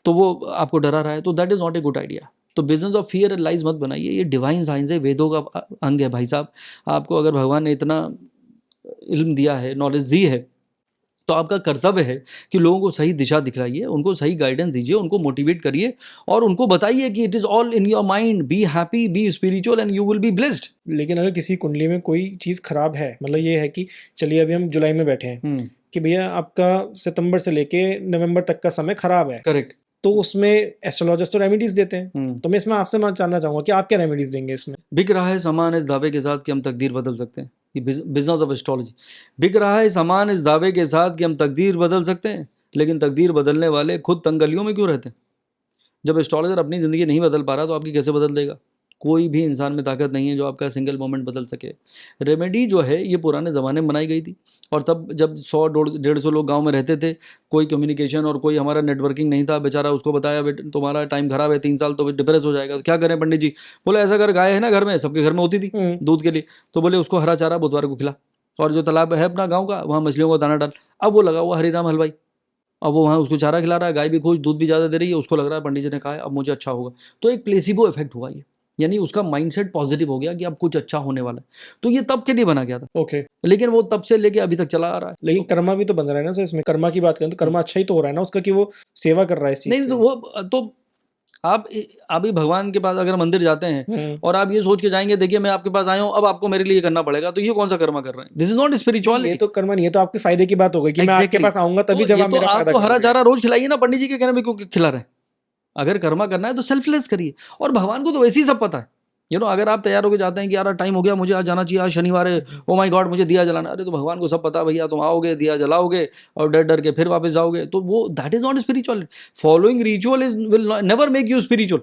तो वो आपको डरा रहा है। तो that is not a good idea. तो business of fear and lies मत बनाइए। ये डिवाइन साइंस है, वेदों का अंग है भाई साहब। आपको अगर भगवान ने इतना इल्म दिया है, नॉलेज दी है, तो आपका कर्तव्य है कि लोगों को सही दिशा दिखलाइए, उनको सही गाइडेंस दीजिए, उनको मोटिवेट करिए और उनको बताइए कि it is all in your mind, be happy, B spiritual and you will be blessed. लेकिन अगर किसी कुंडली में कोई चीज़ खराब है, मतलब ये है कि चलिए अभी हम जुलाई में बैठे हैं कि भैया आपका सितंबर से लेके नवंबर तक का समय खराब है, करेक्ट। तो उसमें एस्ट्रोलॉजर्स तो रेमेडीज देते हैं। तो मैं इसमें आपसे जानना चाहूंगा कि आप क्या रेमेडीज देंगे इसमें? बिक रहा है सामान इस दावे के साथ कि हम तकदीर बदल सकते हैं। ये बिजनेस ऑफ एस्ट्रोलॉजी। बिक रहा है सामान इस दावे के साथ कि हम तकदीर बदल सकते हैं, लेकिन तकदीर बदलने वाले खुद तंगलियों में क्यों रहते हैं? जब एस्ट्रोलॉजर अपनी ज़िंदगी नहीं बदल पा रहा तो आपकी कैसे बदल देगा? कोई भी इंसान में ताकत नहीं है जो आपका सिंगल मोमेंट बदल सके। रेमेडी जो है ये पुराने ज़माने में बनाई गई थी, और तब जब 100-150 लोग गांव में रहते थे, कोई कम्युनिकेशन और कोई हमारा नेटवर्किंग नहीं था। बेचारा उसको बताया बेटा तुम्हारा टाइम खराब है, 3 साल तो डिप्रेस हो जाएगा, तो क्या करें पंडित जी? बोले ऐसा कर, गाय है ना घर में, सबके घर में होती थी दूध के लिए, तो बोले उसको हरा चारा बुधवार को खिला, और जो तालाब है अपना गाँव का वहाँ मछलियों को दाना डाल। अब वो लगा हुआ हरिराम हलवाई, अब वो वहाँ उसको चारा खिला रहा है, गाय भी खुश, दूध भी ज़्यादा दे रही है, उसको लग रहा है पंडित जी ने कहा है अब मुझे अच्छा होगा। तो एक प्लेसिबो इफेक्ट हुआ ये, यानी उसका माइंडसेट पॉजिटिव हो गया कि अब कुछ अच्छा होने वाला है। तो ये तब के लिए बना गया था। ओके। लेकिन वो तब से लेके अभी तक चला आ रहा है। लेकिन कर्मा भी तो बन रहा है ना सर इसमें। कर्मा की बात करें तो कर्मा अच्छा ही तो हो रहा है ना उसका, कि वो सेवा कर रहा है इस चीज नहीं से। तो वो तो आप अभी भगवान के पास अगर मंदिर जाते हैं और आप ये सोच के जाएंगे देखिए मैं आपके पास आया हूँ अब आपको मेरे लिए करना पड़ेगा, तो ये कौन सा कर्मा कर रहे हैं? This is not spirituality. ये तो कर्मा नहीं है, तो आपके फायदे की बात हो गई कि मैं आपके पास आऊंगा तभी जब आप मेरा फायदा आपको हरा करोगे। चारा रोज खिलाइए ना, पंडित जी के कहने में क्यों खिला रहे हैं? अगर कर्मा करना है तो सेल्फलेस करिए, और भगवान को तो वैसे ही सब पता है। अगर आप तैयार होकर जाते हैं कि यार टाइम हो गया मुझे आज जाना चाहिए, आज शनिवार है, ओ माय गॉड मुझे दिया जलाना, अरे तो भगवान को सब पता भैया, तुम आओगे दिया जलाओगे और डर डर के फिर वापस जाओगे, तो वो that is not spiritual. Following ritual is will never make you spiritual.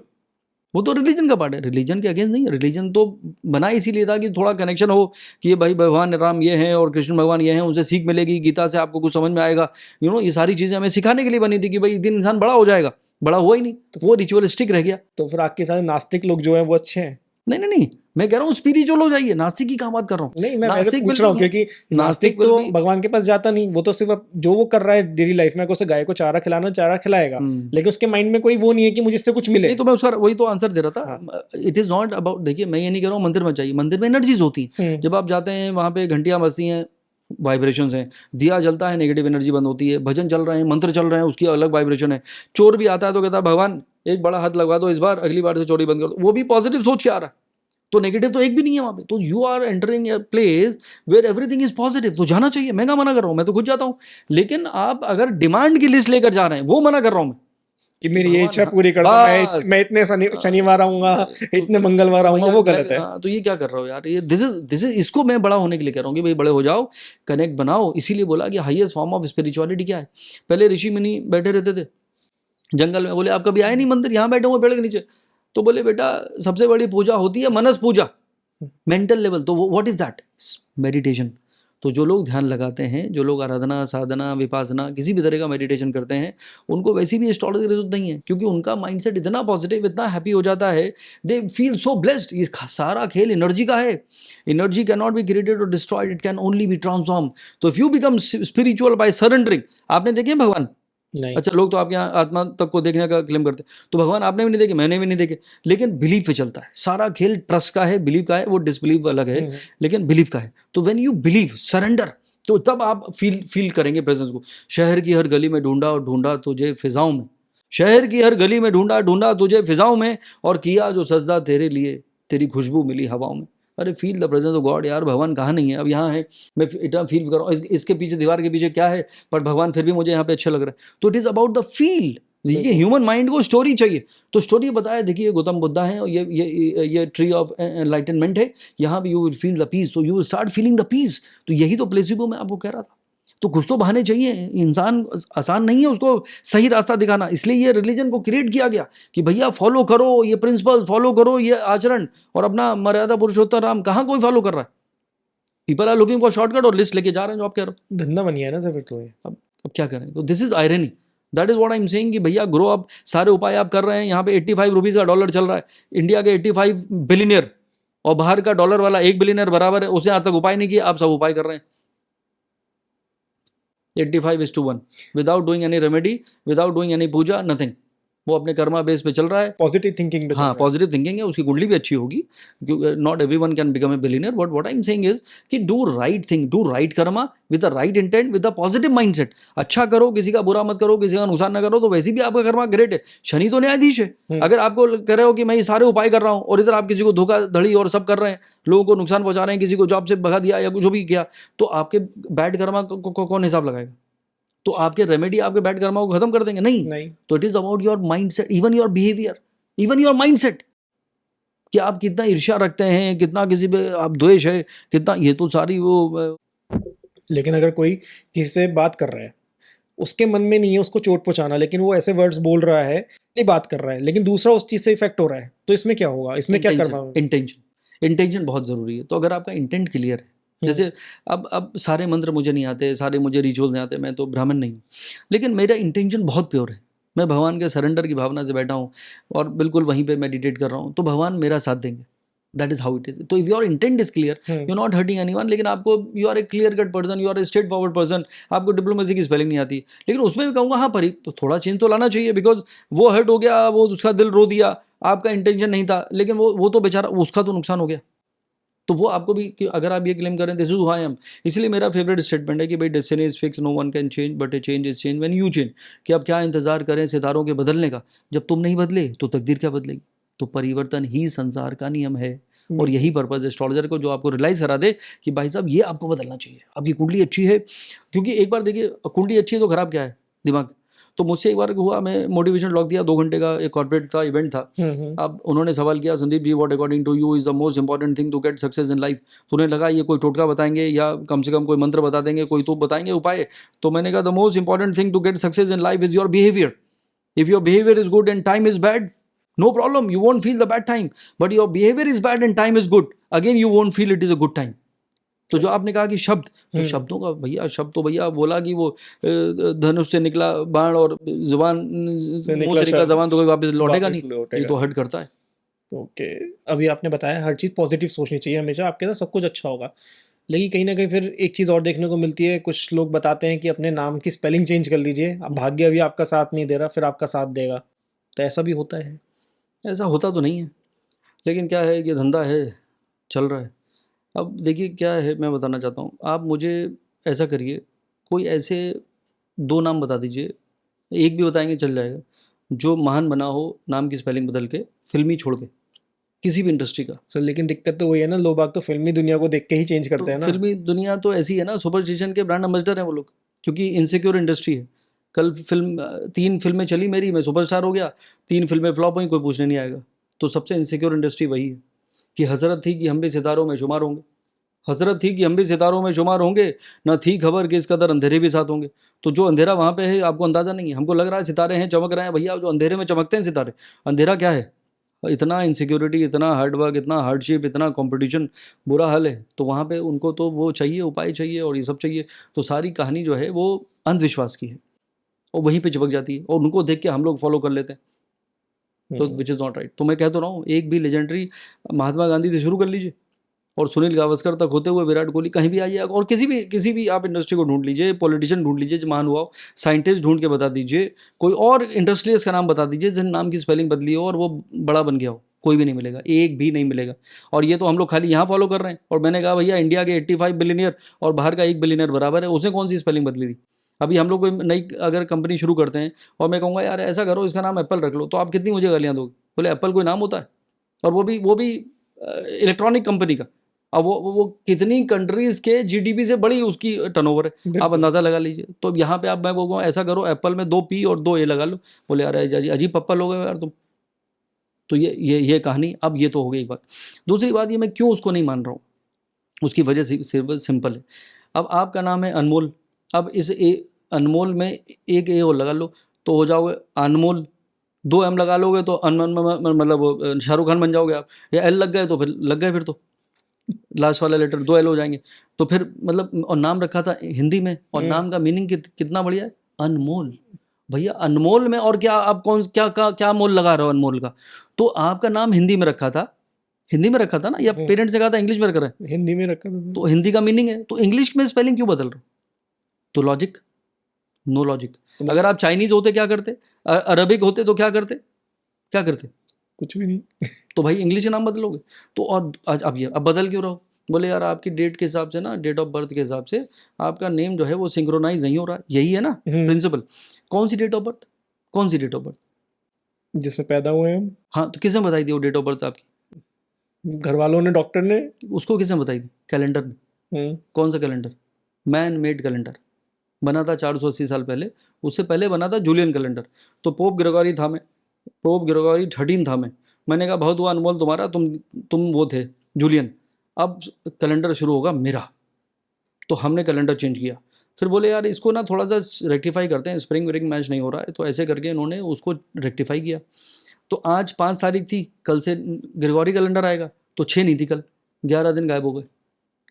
वो तो रिलीजन का पार्ट है, रिलीजन के अगेंस्ट नहीं है। रिलीजन तो बना इसीलिए था कि थोड़ा कनेक्शन हो कि भाई भगवान राम ये हैं और कृष्ण भगवान ये हैं, उनसे सीख मिलेगी, गीता से आपको कुछ समझ में आएगा। ये सारी चीज़ें हमें सिखाने के लिए बनी थी कि भाई एक दिन इंसान बड़ा हो जाएगा, बड़ा हुआ ही नहीं, तो वो रिचुअलिस्टिक रह गया। तो फिर आपके साथ नास्तिक लोग जो हैं वो अच्छे हैं? नहीं नहीं नहीं, मैं कह रहा हूँ स्पिरिचुअल हो जाइए, नास्तिक की कहाँ बात कर रहा हूँ। नहीं, मैं वैसे पूछ रहा हूँ क्योंकि नास्तिक तो भगवान के पास जाता नहीं, वो तो सिर्फ जो वो कर रहा है डेली लाइफ में, उसे गाय को चारा खिलाना, चारा खिलाएगा, लेकिन उसके माइंड में कोई वो नहीं है कि मुझे इससे कुछ मिले। नहीं तो मैं उसका वही तो आंसर दे रहा था। इट इज नॉट अबाउट, देखिए मैं ये नहीं कह रहा हूँ मंदिर में जाइए, मंदिर में एनर्जीज होती हैं। जब आप जाते हैं वहाँ पे घंटियाँ बजती हैं, वाइब्रेशंस हैं, दिया जलता है नेगेटिव एनर्जी बंद होती है, भजन चल रहे हैं, मंत्र चल रहे हैं, उसकी अलग वाइब्रेशन है। चोर भी आता है तो कहता है भगवान एक बड़ा हाथ लगवा दो इस बार, अगली बार से चोरी बंद कर दो, वो भी पॉजिटिव सोच के आ रहा है, तो नेगेटिव तो एक भी नहीं है वहाँ पे। तो you are entering a place where everything is positive, तो जाना चाहिए। मैं क्या मना कर रहा हूँ, मैं तो खुद जाता हूँ। लेकिन आप अगर डिमांड की लिस्ट लेकर जा रहे हैं, वो मना कर रहा हूँ मैं कि मेरी ये इच्छा पूरी कर दो, मैं इतने शनिवार आऊंगा, इतने मंगलवार आऊंगा, वो गलत है। तो ये क्या कर रहा हो यार, ये दिस इज इसको मैं बड़ा होने के लिए कह रहा हूँ कि भाई बड़े हो जाओ, कनेक्ट बनाओ। इसीलिए बोला कि हाईएस्ट फॉर्म ऑफ स्पिरिचुअलिटी क्या है। पहले ऋषि मुनि बैठे रहते थे जंगल में, बोले आप कभी आए नहीं मंदिर, यहाँ बैठे हुए पेड़ के नीचे, तो बोले बेटा सबसे बड़ी पूजा होती है मनस पूजा, मेंटल लेवल, तो व्हाट इज दैट? मेडिटेशन। तो जो लोग ध्यान लगाते हैं, जो लोग आराधना, साधना, विपासना, किसी भी तरह का मेडिटेशन करते हैं, उनको वैसी भी एस्ट्रोलॉजी की जरूरत नहीं है, क्योंकि उनका माइंडसेट इतना पॉजिटिव, इतना हैप्पी हो जाता है, दे फील सो ब्लेस्ड। ये सारा खेल एनर्जी का है। Energy can not be created और destroyed, it can only be transform. So if you become spiritual by surrendering, आपने देखे भगवान? नहीं। अच्छा, लोग तो आपके यहाँ आत्मा तक को देखने का क्लेम करते हैं, तो भगवान आपने भी नहीं देखे, मैंने भी नहीं देखे, लेकिन बिलीफ पे चलता है सारा खेल। ट्रस्ट का है, बिलीव का है, वो डिसबिलीव अलग है, लेकिन बिलीव का है। तो व्हेन यू बिलीव, सरेंडर, तो तब आप फील करेंगे प्रेजेंस को। शहर की हर गली में ढूंढा और ढूंढा तुझे फिजाओं में, शहर की हर गली में ढूंढा ढूंढा तुझे फिजाओं में, और किया जो सजदा तेरे लिए, तेरी खुशबू मिली हवाओं में। अरे feel the presence of God यार, भगवान कहाँ नहीं है, अब यहाँ है, मैं इतना फील कर रहा हूँ, इसके पीछे दीवार के पीछे क्या है, पर भगवान फिर भी मुझे यहाँ पे अच्छा लग रहा है। तो it is about the feel. ये बिल्कुल। ह्यूमन माइंड को स्टोरी चाहिए, तो स्टोरी बताया, देखिए गौतम बुद्धा है और ये ट्री ऑफ एनलाइटनमेंट है, यहाँ भी you will feel the peace, तो you will start feeling the peace. तो यही तो प्लेसिबो में आपको कह रहा था। तो कुछ तो बहाने चाहिए, इंसान आसान नहीं है उसको सही रास्ता दिखाना, इसलिए ये रिलीजन को क्रिएट किया गया कि भैया फॉलो करो ये प्रिंसिपल, फॉलो करो ये आचरण, और अपना मर्यादा पुरुषोत्तम राम कहाँ कोई फॉलो कर रहा है। People are looking for shortcut और लिस्ट लेके जा रहे हैं, जो आप कह रहे हो। धंधा बन गया ना सर फिर तो ये। अब क्या करें, तो this is irony, that is what I am saying कि भैया ग्रो अप, सारे उपाय आप कर रहे हैं, यहाँ पे 85 रुपीज का डॉलर चल रहा है, इंडिया के 85 बिलियनियर और बाहर का डॉलर वाला 1 बिलियनियर बराबर है, उसने आज तक उपाय नहीं किया, आप सब उपाय कर रहे हैं। 85:1 without doing any remedy, without doing any पूजा, nothing, वो अपने कर्मा बेस पे चल रहा है। पॉजिटिव थिंकिंग पे चल हाँ रहा है। पॉजिटिव थिंकिंग है, उसकी कुंडली भी अच्छी होगी, क्योंकि not everyone can become a billionaire, but what I am saying is कि do right thing, do right karma with the right intent, with the positive mindset. अच्छा करो, किसी का बुरा मत करो, किसी का नुकसान ना करो, तो वैसे भी आपका कर्मा ग्रेट है। शनि तो न्यायाधीश है। अगर आपको कह रहे हो कि मैं ये सारे उपाय कर रहा हूँ और इधर आप किसी को धोखाधड़ी और सब कर रहे हैं, लोगों को नुकसान पहुंचा रहे हैं, किसी को जॉब से भगा दिया या कुछ भी किया, तो आपके बैड कर्मा को कौन हिसाब लगाएगा? तो आपके रेमेडी आपके बैड कर्मा को खत्म कर देंगे? नहीं। तो it is about your mindset, even your behaviour, even your mindset, कि आप कितना ईर्ष्या रखते हैं, कितना किसी पे आप द्वेष है, कितना, ये तो सारी वो। लेकिन अगर कोई किसी से बात कर रहा है, उसके मन में नहीं है उसको चोट पहुंचाना, लेकिन वो ऐसे वर्ड्स बोल रहा है, नहीं बात कर रहा है, लेकिन दूसरा उस चीज से इफेक्ट हो रहा है, तो इसमें क्या होगा, इसमें क्या करना होगा? इंटेंशन बहुत जरूरी है। तो अगर आपका इंटेंट क्लियर है, जैसे अब सारे मंत्र मुझे नहीं आते, सारे मुझे रिचुअल नहीं आते, मैं तो ब्राह्मण नहीं हूँ, लेकिन मेरा इंटेंशन बहुत प्योर है, मैं भगवान के सरेंडर की भावना से बैठा हूँ और बिल्कुल वहीं पे मेडिटेट कर रहा हूँ, तो भगवान मेरा साथ देंगे। That is how it is. तो if your intent is clear, you not hurting anyone, लेकिन आपको, you are a clear cut person, you are a straight forward person, आपको डिप्लोमेसी की स्पेलिंग नहीं आती, लेकिन उसमें भी कहूँगा हाँ परी थोड़ा चेंज तो लाना चाहिए, बिकॉज वो हर्ट हो गया, वो उसका दिल रो दिया, आपका इंटेंशन नहीं था, लेकिन वो तो बेचारा, उसका तो नुकसान हो गया। तो वो आपको भी, कि अगर आप ये क्लेम करें this is who I am, इसलिए मेरा फेवरेट स्टेटमेंट है कि भाई destiny is fix, no one can change, but a change is change when you change. कि आप क्या इंतजार करें सितारों के बदलने का, जब तुम नहीं बदले तो तकदीर क्या बदलेगी? तो परिवर्तन ही संसार का नियम है, और यही पर्पज एस्ट्रोलॉजर को, जो आपको रियलाइज करा दे कि भाई साहब ये आपको बदलना चाहिए, आपकी कुंडली अच्छी है। क्योंकि एक बार देखिए, कुंडली अच्छी है तो खराब क्या है? दिमाग। तो मुझसे एक बार हुआ, मैं मोटिवेशन लॉक दिया, 2 घंटे का एक कॉर्पोरेट था, इवेंट था। अब उन्होंने सवाल किया, Sandeep ji what according to you is the most important thing to get success in life. तो उन्हें लगा ये कोई टोटका बताएंगे या कम से कम कोई मंत्र बता देंगे, कोई तो बताएंगे उपाय। तो मैंने कहा the most important thing to get success in life is your behaviour. If your behaviour is good and time is bad, no problem, you won't feel the bad time, but your behavior is bad and time is good, again you won't feel it is a good time. तो जो आपने कहा कि शब्द, तो शब्दों का भैया, शब्द तो भैया बोला कि वो धनुष से निकला बाण और जुबान से निकला जबान, तो कोई वापस लौटेगा नहीं, ये तो हर्ट करता है। ओके, अभी आपने बताया हर चीज़ पॉजिटिव सोचनी चाहिए हमेशा, आपके साथ सब कुछ अच्छा होगा, लेकिन कहीं ना कहीं फिर एक चीज़ और देखने को मिलती है, कुछ लोग बताते हैं कि अपने नाम की स्पेलिंग चेंज कर लीजिए, अब भाग्य अभी आपका साथ नहीं दे रहा, फिर आपका साथ देगा, तो ऐसा भी होता है? ऐसा होता तो नहीं है, लेकिन क्या है कि धंधा है, चल रहा है। अब देखिए क्या है, मैं बताना चाहता हूँ, आप मुझे ऐसा करिए, कोई ऐसे 2 नाम बता दीजिए, एक भी बताएंगे चल जाएगा, जो महान बना हो नाम की स्पेलिंग बदल के, फिल्मी छोड़ के, किसी भी इंडस्ट्री का। सर लेकिन दिक्कत तो वही है ना, लोग बाग तो फिल्मी दुनिया को देख के ही चेंज करते हैं ना। फिल्मी दुनिया तो ऐसी है ना, सुपरस्टिशन के ब्रांड एम्बेसडर हैं वो लोग, क्योंकि इनसिक्योर इंडस्ट्री है। कल 3 फिल्में चली मेरी, मैं सुपरस्टार हो गया, 3 फिल्में फ्लॉप हुई, कोई पूछने नहीं आएगा। तो सबसे इनसिक्योर इंडस्ट्री वही है, कि हसरत थी कि हम भी सितारों में शुमार होंगे, हसरत थी कि हम भी सितारों में शुमार होंगे, न थी खबर कि इस कदर अंधेरे भी साथ होंगे। तो जो अंधेरा वहाँ पे है आपको अंदाज़ा नहीं है, हमको लग रहा है सितारे हैं, चमक रहे हैं, भैया जो अंधेरे में चमकते हैं सितारे, अंधेरा क्या है? इतना इनसिक्योरिटी, इतना हार्डवर्क, इतना हार्डशिप, इतना कंपटीशन, बुरा हाल है। तो वहाँ पे उनको तो वो चाहिए, उपाय चाहिए और ये सब चाहिए। तो सारी कहानी जो है वो अंधविश्वास की है, और वहीं पे चिपक जाती है, और उनको देख के हम लोग फॉलो कर लेते हैं, तो विच इज़ नॉट राइट। तो मैं कह तो रहा हूँ, एक भी लेजेंडरी महात्मा गांधी से शुरू कर लीजिए, और सुनील गावस्कर तक होते हुए विराट कोहली, कहीं भी आइए, और किसी भी आप इंडस्ट्री को ढूंढ लीजिए, पॉलिटिशियन ढूंढ लीजिए जो महान हुआ हो, साइंटिस्ट ढूंढ के बता दीजिए, कोई और इंडस्ट्रियलिस्ट का नाम बता दीजिए जिन नाम की स्पेलिंग बदली हो और वो बड़ा बन गया हो, कोई भी नहीं मिलेगा, एक भी नहीं मिलेगा। और ये तो हम लोग खाली यहाँ फॉलो कर रहे हैं। और मैंने कहा भैया इंडिया के 85 बिलियनियर और बाहर का 1 बिलियनियर बराबर है, उसने कौन सी स्पेलिंग बदली थी? अभी हम लोग कोई नई अगर कंपनी शुरू करते हैं और मैं कहूँगा यार ऐसा करो, इसका नाम एप्पल रख लो, तो आप कितनी मुझे गालियाँ दोगे? बोले एप्पल कोई नाम होता है? और वो भी इलेक्ट्रॉनिक कंपनी का। अब वो कितनी कंट्रीज के जीडीपी से बड़ी उसकी टर्नओवर है, आप बिल्कुल। अंदाजा लगा लीजिए। तो यहाँ पे आप, मैं बोलूँगा ऐसा करो, एप्पल में 2 पी और 2 ए लगा लो। बोले यार अजीब पप्पा लोग हैं यार तुम। तो ये कहानी। अब ये तो हो गई एक बात। दूसरी बात, ये मैं क्यों उसको नहीं मान रहा हूँ, उसकी वजह सिंपल है। अब आपका नाम है अनमोल, अब इस अनमोल में एक ए और लगा लो तो हो जाओगे अनमोल। 2 एम लगा लोगे तो मतलब शाहरुख खान बन जाओगे आप। या एल लग गए तो फिर लग गए, फिर तो लास्ट वाला लेटर 2 एल हो जाएंगे। तो फिर मतलब, और नाम रखा था हिंदी में, और नाम का मीनिंग कितना बढ़िया है, अनमोल। भैया अनमोल में और क्या, आप कौन क्या मोल लगा रहे हो अनमोल का। तो आपका नाम हिंदी में रखा था, हिंदी में रखा था ना, या पेरेंट्स ने कहा था इंग्लिश में रख रहे हैं, हिंदी में रखा था। तो हिंदी का मीनिंग है, तो इंग्लिश में स्पेलिंग क्यों बदल रहे हो। तो लॉजिक, नो लॉजिक। अगर आप चाइनीज होते क्या करते, अरबिक होते तो क्या करते, क्या करते, कुछ भी नहीं। तो भाई इंग्लिश के नाम बदलोगे। तो और अब बदल क्यों रहो। बोले यार आपकी डेट के हिसाब से ना, डेट ऑफ बर्थ के हिसाब से आपका नेम जो है वो सिंक्रोनाइज नहीं हो रहा है, यही है ना प्रिंसिपल। कौन सी डेट ऑफ बर्थ, कौन सी डेट ऑफ बर्थ, जिसमें पैदा हुए हम। हाँ तो किसने बताई दी वो डेट ऑफ बर्थ आपकी, घर वालों ने, डॉक्टर ने। उसको किसने बताई थी, कैलेंडर ने। कौन सा कैलेंडर, मैन मेड कैलेंडर बना था 480 साल पहले। उससे पहले बना था जूलियन कैलेंडर। तो पोप ग्रेगोरी था मैं, पोप ग्रेगोरी 13 था मैं। मैंने कहा बहुत हुआ अनमोल तुम्हारा, तुम वो थे जूलियन, अब कैलेंडर शुरू होगा मेरा। तो हमने कैलेंडर चेंज किया। फिर बोले यार इसको ना थोड़ा सा रेक्टिफाई करते हैं, स्प्रिंग विरिंग मैच नहीं हो रहा है, तो ऐसे करके इन्होंने उसको रेक्टिफाई किया। तो आज 5 तारीख थी, कल से ग्रेगोरी कैलेंडर आएगा, तो 6 नहीं थी कल, 11 दिन गायब हो गए।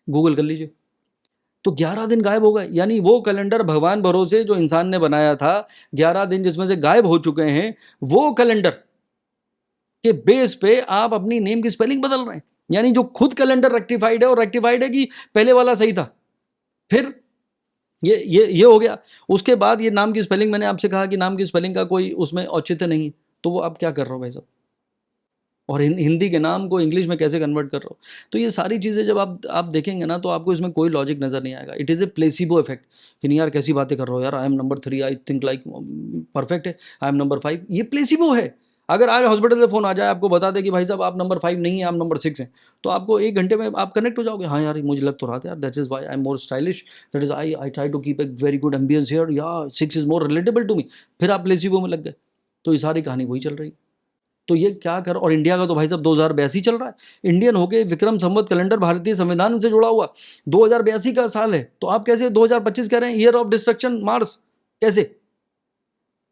गूगल कर लीजिए। तो 11 दिन गायब हो गए, यानी वो कैलेंडर भगवान भरोसे जो इंसान ने बनाया था, 11 दिन जिसमें से गायब हो चुके हैं, वो कैलेंडर के बेस पे आप अपनी नेम की स्पेलिंग बदल रहे हैं। यानी जो खुद कैलेंडर रेक्टिफाइड है, और रेक्टिफाइड है कि पहले वाला सही था। फिर ये हो गया। उसके बाद ये नाम की स्पेलिंग, मैंने आपसे कहा कि नाम की स्पेलिंग का कोई उसमें औचित्य नहीं है, तो वो आप क्या कर रहे हो भाई साहब, और हिंदी के नाम को इंग्लिश में कैसे कन्वर्ट कर रहे हो। तो ये सारी चीज़ें जब आप देखेंगे ना, तो आपको इसमें कोई लॉजिक नज़र नहीं आएगा। It is a placebo effect कि नहीं यार कैसी बातें कर रहे हो यार, I am number 3, I think like perfect है, आई एम नंबर 5, ये प्लेसिबो है। अगर आज हॉस्पिटल से फ़ोन आ जाए, आपको बता दे कि भाई साहब आप नंबर 5 नहीं है, आप नंबर 6 हैं, तो आपको 1 घंटे में आप कनेक्ट हो जाओगे। हाँ यार मुझे लग तो रहा था यार, that is why I am more stylish, that is I try to keep a very good ambience here, या 6 is more relatable to me. फिर आप प्लेसिबो में लग गए। तो ये सारी कहानी वही चल रही है। तो ये क्या कर, और इंडिया का तो भाई साहब 2082 चल रहा है। इंडियन होके विक्रम संवत कैलेंडर भारतीय संविधान से जुड़ा हुआ 2082 का साल है, तो आप कैसे 2025 कह रहे हैं, ईयर ऑफ डिस्ट्रक्शन मार्स, कैसे।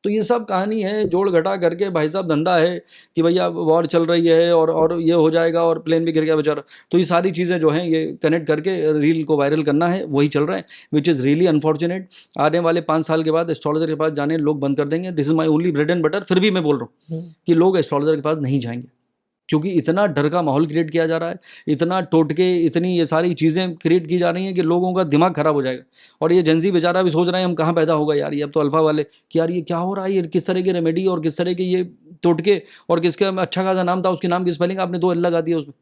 तो ये सब कहानी है, जोड़ घटा करके भाई साहब धंधा है कि भैया वॉर चल रही है और ये हो जाएगा और प्लेन भी गिर गया बेचारा। तो ये सारी चीज़ें जो हैं ये कनेक्ट करके रील को वायरल करना है, वही चल रहा है, विच इज़ रियली अनफॉर्चुनेट। आने वाले 5 साल के बाद एस्ट्रोलॉजर के पास जाने लोग बंद कर देंगे। This is my only bread and butter. फिर भी मैं बोल रहा हूँ कि लोग एस्ट्रोलॉजर के पास नहीं जाएंगे, क्योंकि इतना डर का माहौल क्रिएट किया जा रहा है, इतना टोटके, इतनी ये सारी चीज़ें क्रिएट की जा रही हैं कि लोगों का दिमाग खराब हो जाएगा। और ये जेंजी बेचारा भी सोच रहे हैं हम कहाँ पैदा होगा यार, ये अब तो अल्फा वाले कि यार ये क्या हो रहा है, ये किस तरह के रेमेडी और किस तरह के ये टोटके, और किसका अच्छा खासा नाम था उसके नाम की स्पेलिंग आपने 2 एल लगा दिया उसमें।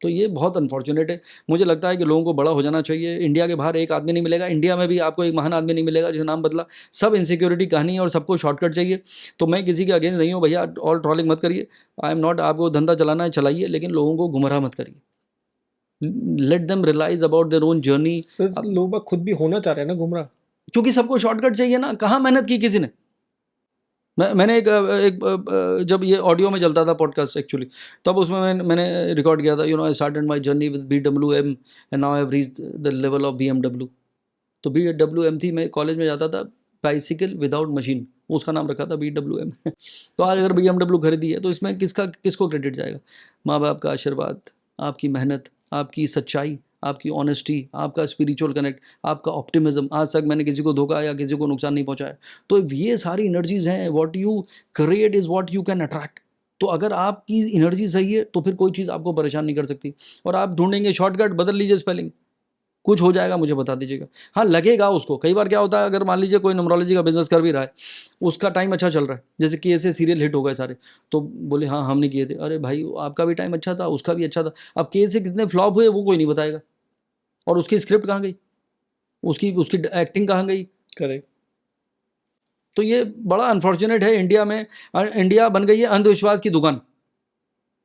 तो ये बहुत अनफॉर्चुनेट है। मुझे लगता है कि लोगों को बड़ा हो जाना चाहिए। इंडिया के बाहर एक आदमी नहीं मिलेगा, इंडिया में भी आपको एक महान आदमी नहीं मिलेगा जिसका नाम बदला। सब इनसिक्योरिटी कहानी है और सबको शॉर्टकट चाहिए। तो मैं किसी के अगेंस्ट नहीं हूँ भैया, ऑल ट्रॉलिंग मत करिए, आई एम नॉट। आपको धंधा चलाना है चलाइए, लेकिन लोगों को गुमराह मत करिए। Let them realise about their own journey. Sir लोग बाग खुद भी होना चाह रहे हैं ना गुमराह, क्योंकि सबको शॉर्टकट चाहिए ना, कहाँ मेहनत की किसी ने। मैंने एक जब ये ऑडियो में चलता था पॉडकास्ट एक्चुअली, तब उसमें मैंने रिकॉर्ड किया था, you know I started my journey with BWM and now I have reached the level of BMW। तो BWM थी, मैं कॉलेज में जाता था, बाइसिकल विदाउट मशीन, उसका नाम रखा था BWM। तो आज अगर BMW खरीदी है तो इसमें किसको क्रेडिट जाएगा। माँ बाप का आशीर्वाद, आपकी मेहनत, आपकी सच्चाई, आपकी ऑनेस्टी, आपका स्पिरिचुअल कनेक्ट, आपका ऑप्टिमिज्म। आज तक मैंने किसी को धोखा या किसी को नुकसान नहीं पहुंचाया। तो ये सारी एनर्जीज हैं, what you create is what you can attract. तो अगर आपकी एनर्जी सही है तो फिर कोई चीज़ आपको परेशान नहीं कर सकती। और आप ढूंढेंगे शॉर्टकट, बदल लीजिए स्पेलिंग, कुछ हो जाएगा, मुझे बता दीजिएगा। हाँ लगेगा उसको। कई बार क्या होता है, अगर मान लीजिए कोई न्यूमरोलॉजी का बिजनेस कर भी रहा है, उसका टाइम अच्छा चल रहा है, जैसे कि ऐसे सीरियल हिट हो गए सारे, तो बोले हाँ हमने किए थे। अरे भाई आपका भी टाइम अच्छा था, उसका भी अच्छा था। अब के से कितने फ्लॉप हुए वो कोई नहीं बताएगा, और उसकी स्क्रिप्ट कहाँ गई, उसकी उसकी एक्टिंग कहाँ गई। करेक्ट। तो ये बड़ा अनफॉर्चुनेट है इंडिया में। इंडिया बन गई है अंधविश्वास की दुकान।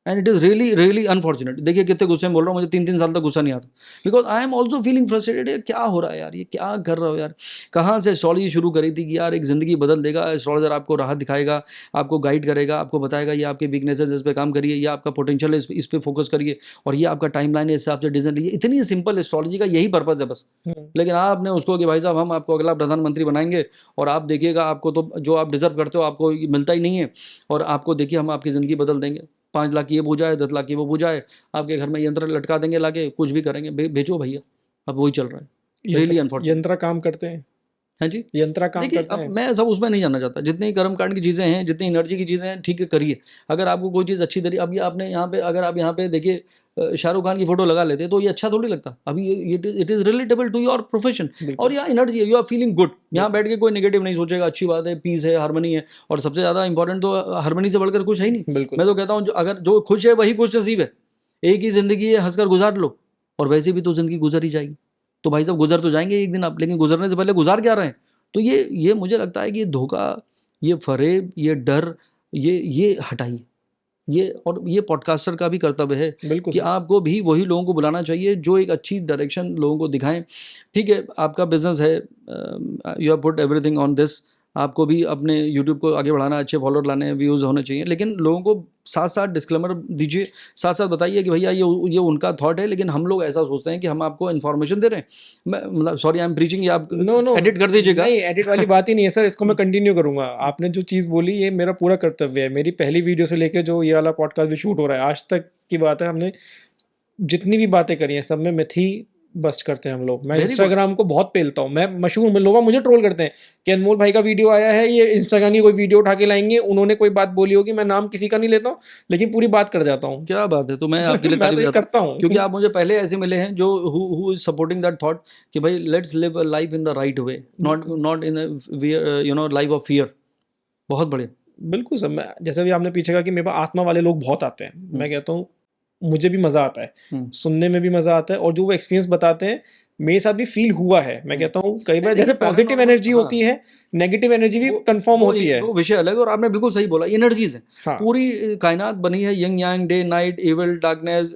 And it is really really unfortunate. देखिए कितने गुस्से में बोल रहा हूँ, मुझे 3-3 साल तक गुस्सा नहीं आता, because I am also feeling frustrated. यार क्या हो रहा है यार, ये क्या कर रहे हो यार। कहाँ से एस्ट्रोलॉजी शुरू करी थी कि यार एक ज़िंदगी बदल देगा, एस्ट्रोलॉजर आपको राह दिखाएगा, आपको गाइड करेगा, आपको बताएगा ये आपके वीकनेसेस, इस पर काम करिए, ये आपका पोटेंशियल है, इस पर फोकस करिए, और ये आपका टाइम लाइन है, इससे आपसे डिसीजन लीजिए। इतनी सिंपल एस्ट्रोलॉजी का यही पर्पज़ है बस। लेकिन आपने उसको कि भाई साहब हम आपको अगला प्रधानमंत्री बनाएंगे, और आप देखिएगा आपको तो जो आप डिजर्व करते हो आपको मिलता ही नहीं है, और आपको देखिए हम आपकी ज़िंदगी बदल देंगे, 5 लाख की ये पूजा है, 10 लाख की वो पूजा है, आपके घर में यंत्र लटका देंगे लाके, कुछ भी करेंगे, भेजो भैया। अब वही चल रहा है, रियली अनफॉर्चुनेट। यंत्र काम करते हैं, हाँ जी, यंत्र काम देखिए करते अब हैं। मैं सब उसमें नहीं जानना चाहता, जितनी कर्मकांड की चीज़ें हैं, जितनी एनर्जी की चीज़ें हैं, ठीक है करिए। अगर आपको कोई चीज़ अच्छी तरी, अब ये आपने यहाँ पे, अगर आप यहाँ पे देखिए शाहरुख खान की फोटो लगा लेते तो ये अच्छा थोड़ी लगता। अभी it is relatable to your profession, और यहाँ एनर्जी है, यू आर फीलिंग गुड। यहाँ बैठ के कोई नेगेटिव नहीं सोचेगा, अच्छी बात है, पीस है, हारमनी है, और सबसे ज़्यादा इंपॉर्टेंट तो हारमनी से बढ़कर कुछ है ही नहीं। बिल्कुल। मैं तो कहता हूँ अगर जो खुश है वही खुश नसीब है। एक ही ज़िंदगी है, हंसकर गुजार लो, और वैसे भी तो ज़िंदगी गुजर ही जाएगी। तो भाई साहब गुजर तो जाएंगे एक दिन आप, लेकिन गुजरने से पहले गुजार क्या रहे हैं। तो ये मुझे लगता है कि ये धोखा, ये फरेब, ये डर, ये हटाइए। ये, और ये पॉडकास्टर का भी कर्तव्य है बिल्कुल कि सर। आपको भी वही लोगों को बुलाना चाहिए जो एक अच्छी डायरेक्शन लोगों को दिखाएं। ठीक है, आपका बिजनेस है, you have put everything on this, आपको भी अपने यूट्यूब को आगे बढ़ाना, अच्छे फॉलोअर लाने हैं, व्यूज़ होने चाहिए, लेकिन लोगों को साथ साथ डिस्क्लेमर दीजिए, साथ साथ बताइए कि भैया ये उनका थॉट है, लेकिन हम लोग ऐसा सोचते हैं कि हम आपको इन्फॉर्मेशन दे रहे हैं। मैं मतलब सॉरी आई एम प्रीचिंग, ये आप नो नो, एडिट कर दीजिएगा। नहीं एडिट वाली बात ही नहीं है सर, इसको मैं कंटिन्यू करूंगा। आपने जो चीज़ बोली ये मेरा पूरा कर्तव्य है। मेरी पहली वीडियो से लेके जो ये वाला पॉडकास्ट भी शूट हो रहा है आज तक की बात है, हमने जितनी भी बातें करी हैं सब में मिथ ही बस्ट करते हैं हम लोग। मैं Very good. इंस्टाग्राम को बहुत पेलता हूँ, मैं मशहूर हूँ, लोग मुझे ट्रोल करते हैं कि अनमोल भाई का वीडियो आया है, ये इंस्टाग्राम की कोई वीडियो उठा के लाएंगे, उन्होंने कोई बात बोली होगी, मैं नाम किसी का नहीं लेता हूँ लेकिन पूरी बात कर जाता हूँ। क्या बात है, तो मैं आपके लिए मैं तारीफ तो ये करता करता हूँ, हूँ क्योंकि आप मुझे पहले ऐसे मिले हैं जो who is supporting that thought कि भाई let's live a life in the right way, not in you know life of fear. बहुत बढ़िया। बिल्कुल सर। मैं जैसे भी आपने पीछे कहा कि मेरे पास आत्मा वाले लोग बहुत आते हैं, मैं कहता हूँ मुझे भी मज़ा आता है, सुनने में भी मज़ा आता है, और जो वो एक्सपीरियंस बताते हैं मेरे साथ भी फील हुआ है। मैं कहता हूँ कई बार जैसे पॉजिटिव एनर्जी होती है, नेगेटिव एनर्जी भी कंफर्म होती है। वो विषय अलग है, और आपने बिल्कुल सही बोला, एनर्जीज है। हाँ पूरी कायनात बनी है yin yang, day night, evil darkness,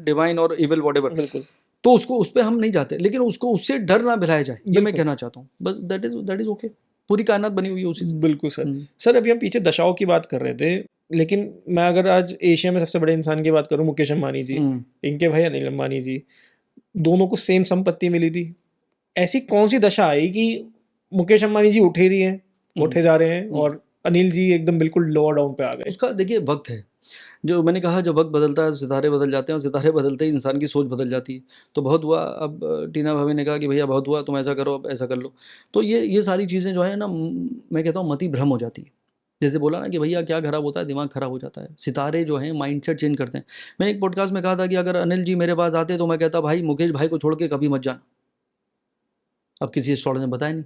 divine और इविल व्हाटएवर। बिल्कुल तो उसको उस पे हम नहीं जाते, लेकिन उसको उससे डर ना भिलाया जाए, ये मैं बिल्कुल कहना चाहता हूँ बस। That is okay. पूरी कायनात बनी हुई है उसी से। बिल्कुल सर। सर अभी हम पीछे दशाओं की बात कर रहे थे, लेकिन मैं अगर आज एशिया में सबसे बड़े इंसान की बात करूं, मुकेश अंबानी जी, इनके भाई अनिल अंबानी जी, दोनों को सेम संपत्ति मिली थी। ऐसी कौन सी दशा आई कि मुकेश अंबानी जी उठे रही हैं, उठे जा रहे हैं, और अनिल जी एकदम बिल्कुल लोअर डाउन पे आ गए? उसका देखिए वक्त है, जो मैंने कहा जब वक्त बदलता है सितारे बदल जाते हैं, और सितारे बदलते ही इंसान की सोच बदल जाती है। तो बहुत हुआ, अब टीना भाभी ने कहा कि भैया बहुत हुआ, तुम ऐसा करो, अब ऐसा कर लो। तो ये सारी चीज़ें जो है ना, मैं कहता हूँ मति भ्रम हो जाती है। जैसे बोला ना कि भैया क्या खराब होता है, दिमाग खराब हो जाता है। सितारे जो हैं माइंडसेट चेंज करते हैं। मैंने एक पॉडकास्ट में कहा था कि अगर अनिल जी मेरे पास आते तो मैं कहता भाई मुकेश भाई को छोड़ के कभी मत जाना। अब किसी एस्ट्रोलॉजर ने बताया नहीं,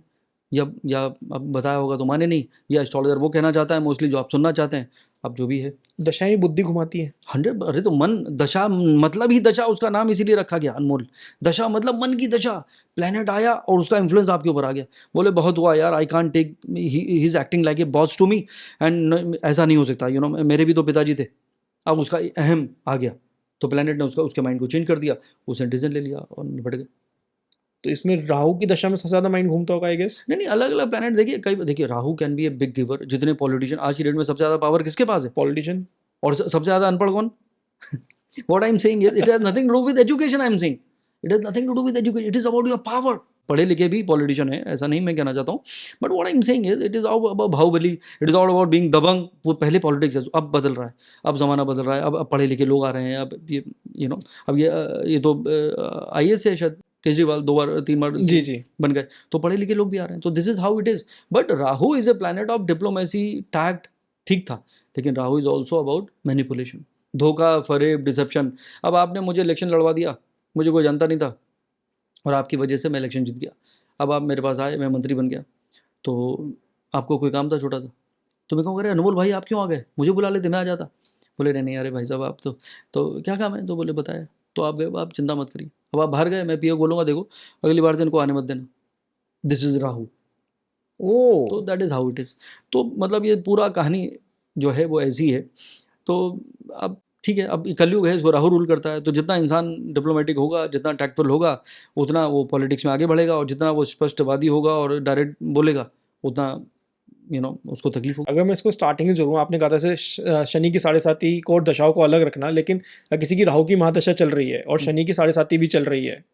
या अब बताया होगा तो माने नहीं, या एस्ट्रोलॉजर वो कहना चाहता है मोस्टली जो आप सुनना चाहते हैं। अब जो भी है, दशाएं बुद्धि घुमाती है 100। अरे तो मन दशा, मतलब ही दशा, उसका नाम इसीलिए रखा गया अनमोल। दशा मतलब मन की दशा। प्लेनेट आया और उसका इन्फ्लुएंस आपके ऊपर आ गया। बोले बहुत हुआ यार, I can't take, he is acting like a boss to me, and ऐसा नहीं हो सकता, यू नो मेरे भी तो पिताजी थे। अब उसका अहम आ गया, तो प्लेनेट ने उसके माइंड को चेंज कर दिया, उसने डिसीजन ले लिया और निपट गए। तो इसमें राहु की दशा में सबसे ज्यादा माइंड घूमता होगा आई गेस। नहीं, अलग अलग प्लेनेट देखिए, कई देखिए Rahu can be a big giver. जितने पॉलिटिशियन आज की डेट में सबसे ज़्यादा पावर किसके पास है? पॉलिटिशियन। और सबसे ज़्यादा अनपढ़ कौन? What I'm saying is, it has nothing to do with education. I'm saying it has nothing to do with education. It is about your power. पढ़े लिखे भी पॉलिटिशियन है, ऐसा नहीं मैं कहना चाहता हूँ, but what I am saying is it is all about Baahubali, it is all about being दबंग। वो पहले पॉलिटिक्स है, अब बदल रहा है, अब ज़माना बदल रहा है, अब पढ़े लिखे लोग आ रहे हैं। अब ये अब ये तो IAS है शायद, केजरीवाल 2 बार 3 बार जी जी बन गए, तो पढ़े लिखे लोग भी आ रहे हैं। तो this is how it is. But Rahu is a planet of diplomacy, tact, ठीक था, लेकिन Rahu is also about manipulation, धोखा, फरेब, डिसेप्शन। अब आपने मुझे इलेक्शन लड़वा दिया, मुझे कोई जानता नहीं था, और आपकी वजह से मैं इलेक्शन जीत गया। अब आप मेरे पास आए, मैं मंत्री बन गया, तो आपको कोई काम था छोटा सा, तो मैं कहूँगा अरे अनमोल भाई आप क्यों आ गए, मुझे बुला लेते, मैं आ जाता। बोले नहीं अरे भाई साहब आप तो क्या काम है, तो बोले बताया, तो आप गए, आप चिंता मत करिए। अब आप बाहर गए, मैं पीओ बोलूँगा देखो अगली बार से इनको आने मत देना, दिस इज राहु। ओ तो that is how it is. तो मतलब ये पूरा कहानी जो है वो ऐसी है। तो अब ठीक है, अब कलयुग है, इसको राहु रूल करता है, तो जितना इंसान डिप्लोमेटिक होगा, जितना टैक्टफुल होगा, उतना वो पॉलिटिक्स में आगे बढ़ेगा, और जितना वो स्पष्टवादी होगा और डायरेक्ट बोलेगा, उतना उसको तकलीफ होगी। अगर मैं इसको स्टार्टिंग में जोड़ूँ, आपने कहा था जैसे शनि की साढ़े साती को और दशाओं को अलग रखना, लेकिन किसी की राहु की महादशा चल रही है और शनि की साढ़े साती भी चल रही है,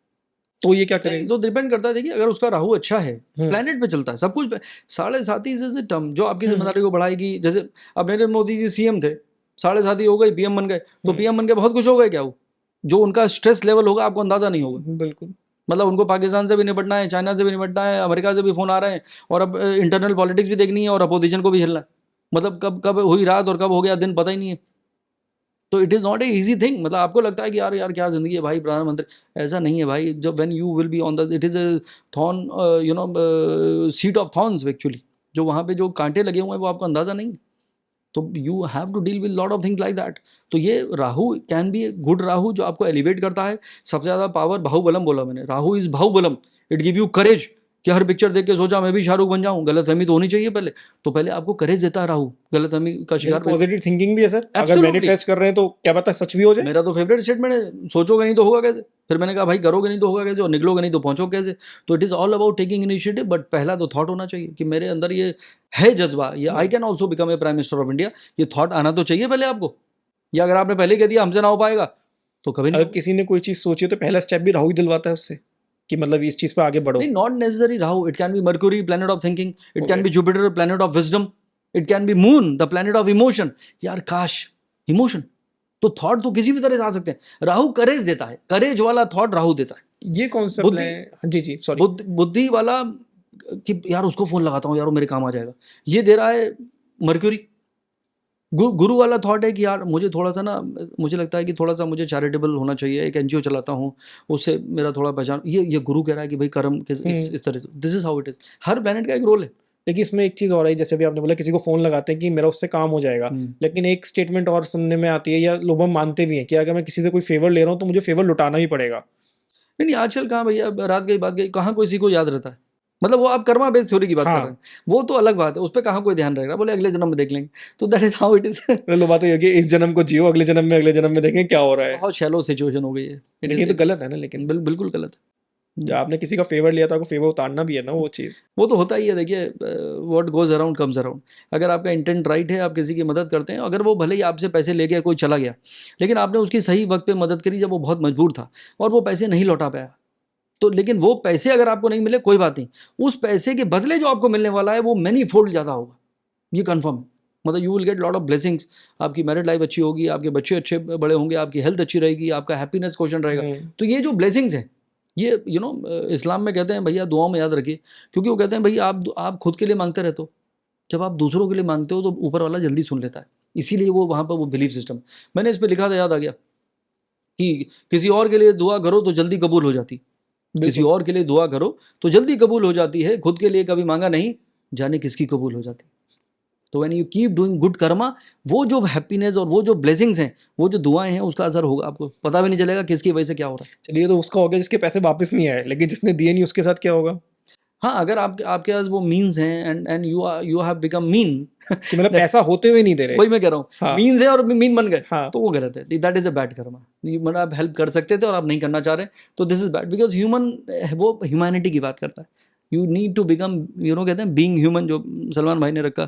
तो ये क्या करेगा? तो डिपेंड करता है, देखिए अगर उसका राहु अच्छा है, प्लेनेट पे चलता है सब कुछ, साढ़े साती इज टर्म जो आपकी जिम्मेदारी को बढ़ाएगी। जैसे अब नरेंद्र मोदी जी सीएम थे, साढ़े साती हो गई, पीएम बन गए, तो पीएम बन के बहुत कुछ हो गए क्या? वो जो उनका स्ट्रेस लेवल होगा आपको अंदाजा नहीं होगा। बिल्कुल, मतलब उनको पाकिस्तान से भी निपटना है, चाइना से भी निपटना है, अमेरिका से भी फोन आ रहे हैं, और अब इंटरनल पॉलिटिक्स भी देखनी है, और अपोजिशन को भी झेलना है। मतलब कब कब हुई रात और कब हो गया दिन पता ही नहीं है। तो it is not a easy thing. मतलब आपको लगता है कि यार यार क्या ज़िंदगी है भाई प्रधानमंत्री, ऐसा नहीं है भाई। जब when you will be on the, it is a thorn, seat of thorns actually, जो वहाँ पे जो कांटे लगे हुए हैं वो आपको अंदाज़ा नहीं है। तो you have to deal with lot of things like that. तो ये Rahu can be a good Rahu जो आपको एलिवेट करता है। सबसे ज़्यादा पावर बाहुबलम बोला मैंने, राहु इज़ बाहुबलम, इट गिव यू करेज कि हर पिक्चर देख के सोचा मैं भी शाहरुख बन जाऊं। गलतफहमी तो होनी चाहिए पहले, तो पहले आपको करेज देता है राहु, गलतफहमी का शिकार। पॉजिटिव थिंकिंग भी है सर, अगर Absolutely. मैनिफेस्ट कर रहे हैं तो क्या पता सच भी हो जाए। मेरा तो फेवरेट स्टेटमेंट है, सोचोगे नहीं तो होगा कैसे। फिर मैंने कहा भाई करोगे नहीं तो होगा कैसे, और निकलोगे नहीं तो पहुंचोगे कैसे। तो it is all about taking initiative, but पहला तो थॉट होना चाहिए कि मेरे अंदर ये है जज्बा, ये I can also become a prime minister of India. ये थॉट आना तो चाहिए पहले आपको। या अगर आपने पहले कह दिया हमसे ना हो पाएगा तो कभी नहीं अगर किसी ने कोई चीज सोची तो पहला स्टेप भी राहु ही दिलवाता है उससे कि मतलब इस चीज पे आगे बढ़ो। नहीं, not necessary Rahu, it can be mercury planet of thinking, it can be Jupiter planet of wisdom, it can be moon the planet of emotion. यार काश इमोशन, तो थॉट तो किसी भी तरह से आ सकते हैं। राहु करेज देता है, करेज वाला थॉट राहु देता है। ये कॉन्सेप्ट है जी जी सॉरी, बुद्धि वाला कि यार उसको फोन लगाता हूँ यार वो मेरे काम आ जाएगा, ये दे रहा है मर्क्यूरी। गुरु वाला थॉट है कि यार मुझे थोड़ा सा ना, मुझे लगता है कि थोड़ा सा मुझे चैरिटेबल होना चाहिए, एक एनजीओ चलाता हूँ, उससे मेरा थोड़ा पहचान, ये गुरु कह रहा है कि भाई कर्म इस तरह से। This is how it is. Her planet का एक रोल है। लेकिन इसमें एक चीज और है, जैसे भी आपने बोला किसी को फोन लगाते हैं कि मेरा उससे काम हो जाएगा, लेकिन एक स्टेटमेंट और सुनने में आती है या लोग मानते भी हैं कि अगर मैं किसी से कोई फेवर ले रहा हूँ तो मुझे फेवर लुटाना ही पड़ेगा। नहीं आजकल कहाँ भैया, रात गई बात गई, कहाँ किसी को याद रहता है। मतलब वो आप कर्मा बेस्ड थ्योरी की बात कर रहे हैं, वो तो अलग बात है, उस पर कहाँ कोई ध्यान रहेगा, बोले अगले जन्म में देख लेंगे। तो that is how it is. लो बात तो ये कि इस जन्म को जियो, अगले जन्म में देखें क्या हो रहा है। बहुत शैलो सिचुएशन हो गई है। ये तो गलत है ना, लेकिन बिल्कुल गलत है। जब आपने किसी का फेवर लिया था, फेवर उतारना भी है ना वो चीज़। वो तो होता ही है। देखिए what goes around comes around. अगर आपका इंटेंट राइट है, आप किसी की मदद करते हैं, अगर वो भले ही आपसे पैसे ले गया, कोई चला गया, लेकिन आपने उसकी सही वक्त पे मदद करी जब वो बहुत मजबूर था और वो पैसे नहीं लौटा पाया, तो लेकिन वो पैसे अगर आपको नहीं मिले कोई बात नहीं, उस पैसे के बदले जो आपको मिलने वाला है वो मैनी फोल्ड ज़्यादा होगा, ये कन्फर्म है। मतलब you will get lot of blessings, आपकी मैरिड लाइफ अच्छी होगी, आपके बच्चे अच्छे बड़े होंगे, आपकी हेल्थ अच्छी रहेगी, आपका हैप्पीनेस क्वेश्चन रहेगा। तो ये जो ब्लेसिंग्स हैं, ये इस्लाम में कहते हैं भैया दुआओं में याद रखिए, क्योंकि वो कहते हैं भैया आप खुद के लिए मांगते रहते हो, जब आप दूसरों के लिए मांगते हो तो ऊपर वाला जल्दी सुन लेता है। इसीलिए वो वहाँ पर वो बिलीफ सिस्टम, मैंने इस पर लिखा था, याद आ गया कि किसी और के लिए दुआ करो तो जल्दी कबूल हो जाती, किसी और के लिए दुआ करो तो जल्दी कबूल हो जाती है, खुद के लिए कभी मांगा नहीं, जाने किसकी कबूल हो जाती। तो when you keep doing good Karma, वो जो हैप्पीनेस और वो जो ब्लेसिंग्स हैं, वो जो दुआएं हैं, उसका असर होगा, आपको पता भी नहीं चलेगा किसकी वजह से क्या हो रहा है। चलिए तो उसका हो गया जिसके पैसे वापस नहीं आए, लेकिन जिसने दिए नहीं उसके साथ क्या होगा? हाँ, अगर आपके पास वो मीन्स हैं and you have become mean, कि मतलब पैसा होते हुए नहीं दे रहे, वही मैं कह रहा हूँ। हाँ। मीन्स है और मीन बन गए, हाँ। तो वो गलत है। That is a bad Karma. मतलब आप हेल्प कर सकते थे और आप नहीं करना चाह रहे, तो this is bad, because human, वो ह्यूमैनिटी की बात करता है। यू नीड टू बिकम, कहते हैं बीइंग ह्यूमन, जो सलमान भाई ने रखा,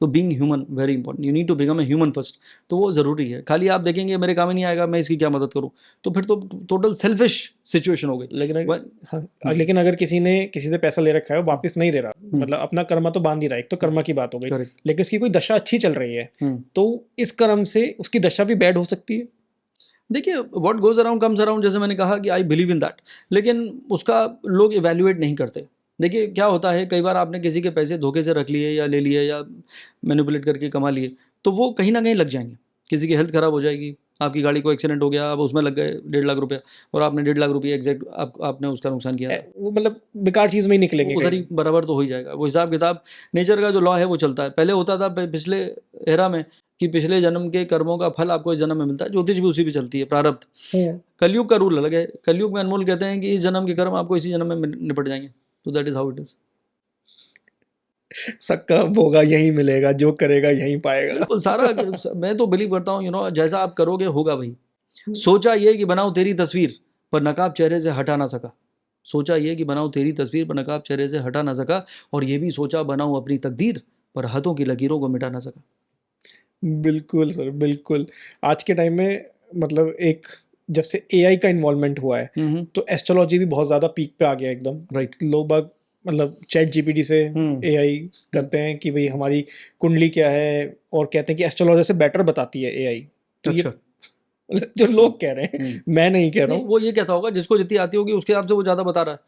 तो being human very important, you need to become a human first. तो वो ज़रूरी है। खाली आप देखेंगे मेरे काम ही नहीं आएगा, मैं इसकी क्या मदद करूँ, तो फिर तो टोटल सेल्फिश सिचुएशन हो गई। लेकिन अगर किसी ने किसी से पैसा ले रखा है, वापस नहीं दे रहा, मतलब अपना कर्मा तो बांध ही रहा है, तो कर्मा की बात हो गई, लेकिन उसकी कोई दशा अच्छी चल रही है, तो इस कर्म से उसकी दशा भी बैड हो सकती है। देखिए what goes around comes around, जैसे मैंने कहा कि आई बिलीव इन दैट, लेकिन उसका लोग इवैल्यूएट नहीं करते। देखिए क्या होता है, कई बार आपने किसी के पैसे धोखे से रख लिए या ले लिए या मैनिपुलेट करके कमा लिए, तो वो कहीं ना कहीं लग जाएंगे। किसी की हेल्थ खराब हो जाएगी, आपकी गाड़ी को एक्सीडेंट हो गया, अब उसमें लग गए 1.5 लाख रुपया, और आपने 1.5 लाख रुपया एग्जैक्ट आपने उसका नुकसान किया, वो मतलब बेकार चीज़ में ही निकलेंगे, उधर ही बराबर तो हो ही जाएगा। वो हिसाब किताब, नेचर का जो लॉ है वो चलता है। पहले होता था पिछले एरा में कि पिछले जन्म के कर्मों का फल आपको इस जन्म में मिलता है, ज्योतिष भी उसी पे चलती है, प्रारब्ध। कलयुग का रूल अलग है। कलयुग में अनमोल कहते हैं कि इस जन्म के कर्म आपको इसी जन्म में निपट जाएंगे। तो that is how it is. सक्का भोगा यहीं मिलेगा, जो करेगा यहीं पाएगा। बिल्कुल सारा मैं तो बिलीव करता हूँ जैसा आप करोगे होगा भाई। सोचा ये कि बनाओ तेरी तस्वीर पर नकाब चेहरे से हटा ना सका। सोचा ये कि बनाओ तेरी तस्वीर पर नकाब चेहरे से हटा ना सका। और ये भी सोचा बनाऊं अपनी तकदीर पर हाथों की लकीरों को मिटा ना सका। बिल्कुल सर, बिल्कुल। आज के टाइम में मतलब एक जब से एआई का इन्वॉल्वमेंट हुआ है, तो एस्ट्रोलॉजी भी बहुत ज़्यादा पीक पे आ गया एकदम। राइट। लोग बाग मतलब चैट जीपीटी से एआई करते हैं कि भाई हमारी कुंडली क्या है, और कहते हैं कि एस्ट्रोलॉजर से बेटर बताती है एआई। तो ये अच्छा। जो लोग कह रहे हैं, मैं नहीं कह रहा नहीं हूँ। वो ये कहता होगा जिसको जितनी आती होगी उसके हिसाब से वो ज़्यादा बता रहा है।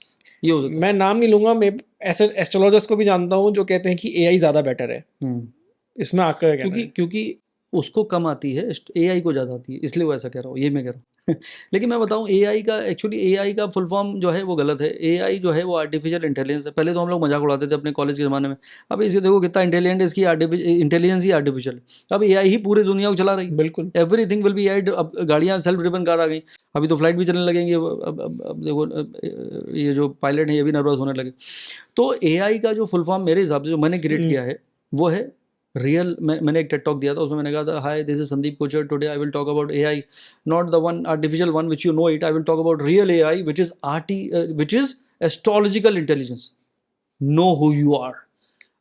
ये हो सकता है। मैं नाम नहीं लूंगा, मैं ऐसे एस्ट्रोलॉजर्स को भी जानता हूँ जो कहते हैं कि एआई ज़्यादा बेटर है। इसमें आपका क्या कहना क्योंकि है? क्योंकि उसको कम आती है, एआई को ज़्यादा आती है, इसलिए वो ऐसा कह रहा हूँ, ये मैं कह रहा हूँ। लेकिन मैं बताऊँ एआई का एक्चुअली एआई का फुल फॉर्म जो है वो गलत है। एआई जो है वो आर्टिफिशियल इंटेलिजेंस है। पहले तो हम लोग मजाक उड़ाते थे अपने कॉलेज के ज़माने में। अब इसे देखो कितना इंटेलिजेंट है, इसकी इंटेलिजेंस ही आर्टिफिशियल है। अब एआई ही पूरी दुनिया को चला रही है। बिल्कुल। Everything will be AI. अब गाड़ियाँ सेल्फ ड्रिवन कार आ गई। अभी तो फ्लाइट भी चलने लगेंगे। अब देखो ये जो पायलट हैं ये भी नर्वस होने लगे। तो एआई का जो फुल फॉर्म मेरे हिसाब से जो मैंने क्रिएट किया है वो है रियल। मैंने एक टेड टॉक दिया था, उसमें मैंने कहा था hi this is Sandeep Kochar, today I will talk about AI, not the one artificial one which you know it. I will talk about real AI which is astrological intelligence. Know who you are,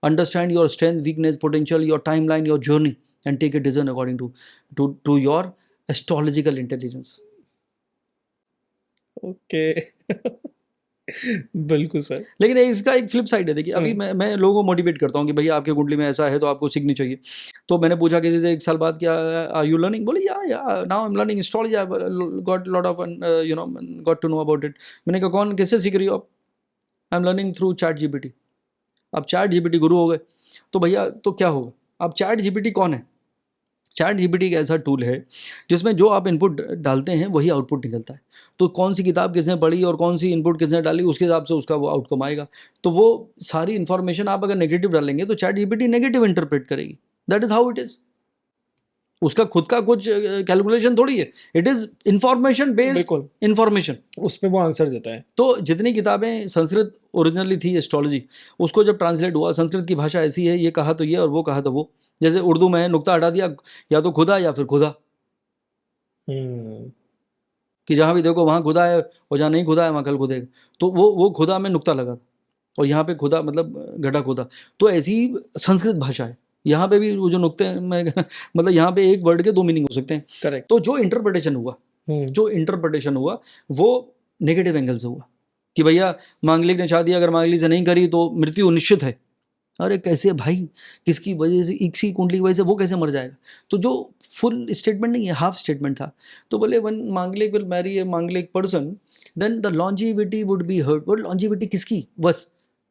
understand your strength, weakness, potential, your timeline, your journey, and take a decision according to your astrological intelligence. Okay. बिल्कुल sir. लेकिन इसका एक flip side है। देखिए अभी मैं लोगों को मोटिवेट करता हूँ कि भैया आपके कुंडली में ऐसा है तो आपको सीखनी चाहिए। तो मैंने पूछा किसी से 1 साल बाद क्या आर यू लर्निंग, बोले या now I am learning astrology, I got lot of got to know about it. मैंने कहा कौन किससे सीख रही हो आप? I am learning through ChatGPT. अब चैट जीपीटी गुरु हो गए तो भैया तो क्या होगा? अब चैट जीपीटी कौन है? चैट जीपीटी एक ऐसा टूल है जिसमें जो आप इनपुट डालते हैं वही आउटपुट निकलता है। तो कौन सी किताब किसने पढ़ी और कौन सी इनपुट किसने डाली उसके हिसाब से उसका वो आउटकम आएगा। तो वो सारी इन्फॉर्मेशन आप अगर नेगेटिव डालेंगे तो चैट जीपीटी नेगेटिव इंटरप्रेट करेगी। That is how it is. उसका खुद का कुछ कैलकुलेशन थोड़ी है। इट इज इंफॉर्मेशन बेस्ड बिल्कुल। इंफॉर्मेशन। उसमें वो आंसर देता है। तो जितनी किताबें संस्कृत ओरिजिनली थी एस्ट्रोलॉजी, उसको जब ट्रांसलेट हुआ, संस्कृत की भाषा ऐसी है, ये कहा तो ये और वो कहा तो वो। जैसे उर्दू में नुक्ता हटा दिया, या तो खुदा या फिर खुदा, कि जहाँ भी देखो वहाँ खुदा है और जहाँ नहीं खुदा है वहाँ कल खुदेगा। तो वो खुदा में नुक्ता लगा और यहाँ पे खुदा मतलब घटा खुदा। तो ऐसी संस्कृत भाषा है। यहाँ पे भी वो जो नुक्ते हैं मतलब यहाँ पे एक वर्ड के 2 मीनिंग हो सकते हैं। करेक्ट। तो जो इंटरप्रिटेशन हुआ वो नेगेटिव एंगल से हुआ कि भैया मांगलिक ने शादी अगर मांगलिक से नहीं करी तो मृत्यु निश्चित है। अरे कैसे भाई, किसकी वजह से, एक सी कुंडली की वजह से वो कैसे मर जाएगा? तो जो फुल स्टेटमेंट नहीं है, हाफ स्टेटमेंट था। तो बोले वन मांगलिक will marry a manglik person then the longevity would be hurt. बोले लॉन्जिविटी किसकी? बस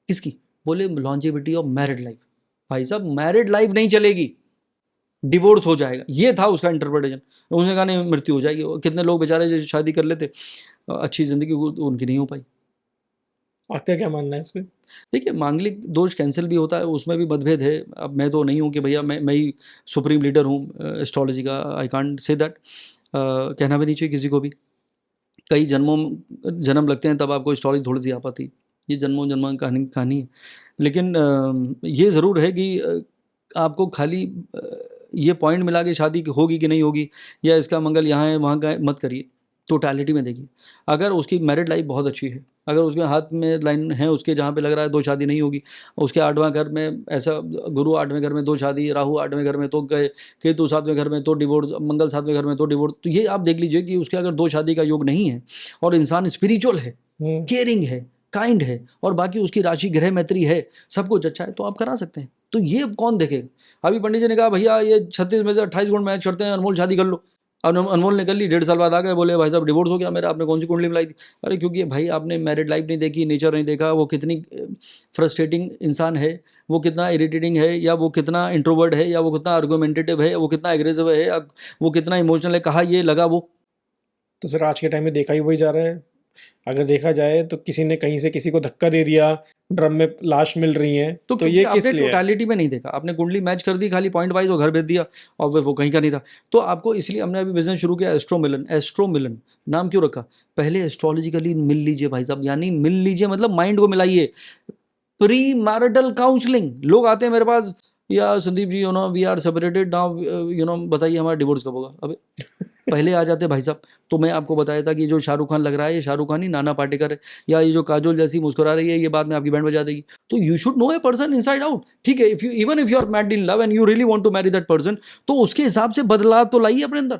किसकी? बोले लॉन्जिविटी ऑफ मैरिड लाइफ। भाई साहब मैरिड लाइफ नहीं चलेगी, डिवोर्स हो जाएगा। ये था उसका इंटरप्रिटेशन। उसने कहा नहीं मृत्यु हो जाएगी। कितने लोग बेचारे जो शादी कर लेते अच्छी जिंदगी उनकी नहीं हो पाई। आपका क्या मानना है इसमें? देखिए मांगलिक दोष कैंसिल भी होता है, उसमें भी मतभेद है। अब मैं तो नहीं हूँ कि भैया मैं ही सुप्रीम लीडर हूँ एस्ट्रोलॉजी का। I can't say that. कहना भी नहीं चाहिए किसी को भी। कई जन्म लगते हैं तब आपको एस्ट्रोलॉजी थोड़ी सी आ पाती। ये जन्मों जन्म कहानी है। लेकिन ये ज़रूर है कि आपको खाली ये पॉइंट मिला के शादी होगी कि नहीं होगी या इसका मंगल यहाँ है वहाँ का मत करिए। टोटलिटी में देखिए। अगर उसकी मैरिड लाइफ बहुत अच्छी है, अगर उसके हाथ में लाइन है उसके जहाँ पे लग रहा है 2 शादी नहीं होगी, उसके 8वां घर में ऐसा, गुरु 8वें घर में 2 शादी, राहु 8वें घर में तो गए, केतु 7वें घर में तो डिवोर्स, मंगल 7वें घर में तो डिवोर्स। तो ये आप देख लीजिए कि उसके अगर 2 शादी का योग नहीं है और इंसान स्पिरिचुअल है, केयरिंग है, काइंड है और बाकी उसकी राशि ग्रह मैत्री है, सब कुछ अच्छा है, तो आप करा सकते हैं। तो ये कौन देखेगा? अभी पंडित जी ने कहा भैया ये 36 में से 28 गुण मैच करते हैं, अनमोल शादी कर लो। अब अनमोल ने कर ली, 1.5 साल बाद आ गए, बोले भाई साहब डिवोर्स हो गया मेरा। आपने कौन सी कुंडली मिलाई थी? अरे क्योंकि भाई आपने मैरिड लाइफ नहीं देखी, नेचर नहीं देखा, वो कितनी फ्रस्ट्रेटिंग इंसान है, वो कितना इरिटेटिंग है, या वो कितना इंट्रोवर्ट है, या वो कितना आर्गुमेंटेटिव है, वो कितना एग्रेसिव है, या वो कितना इमोशनल है, कहाँ ये लगा वो। तो सर आज के टाइम में देखा ही वही जा रहा है। अगर देखा जाए तो किसी ने कहीं से किसी को धक्का दे दिया, ड्रम में लाश मिल रही है, तो ये किस आपने लिए है? टोटलिटी में नहीं देखा, आपने कुंडली मैच कर दी खाली पॉइंट वाइज और घर भेज दिया और वो कहीं का नहीं रहा। तो आपको इसलिए हमने अभी बिजनेस शुरू किया एस्ट्रोमिलन। एस्ट्रोमिलन नाम क्यों रखा? पहले एस्ट्रोलॉजिकली मिल लीजिए भाई साहब, यानी मिल लीजिए मतलब माइंड को मिलाइए। Pre marital counselling. लोग आते हैं मेरे पास, या Sandeep ji you know we are separated now, you know बताइए हमारा डिवोर्स कब होगा। अबे पहले आ जाते भाई साहब। तो मैं आपको बताया था कि जो शाहरुख खान लग रहा है ये शाहरुख खान ही नाना पाटेकर है, या ये जो काजोल जैसी मुस्कुरा रही है ये बाद में आपकी बैंड बजा देगी। तो you should know a person inside out. ठीक है, if you even if you are mad in love and you really want to marry that person, तो उसके हिसाब से बदलाव तो लाइए अपने अंदर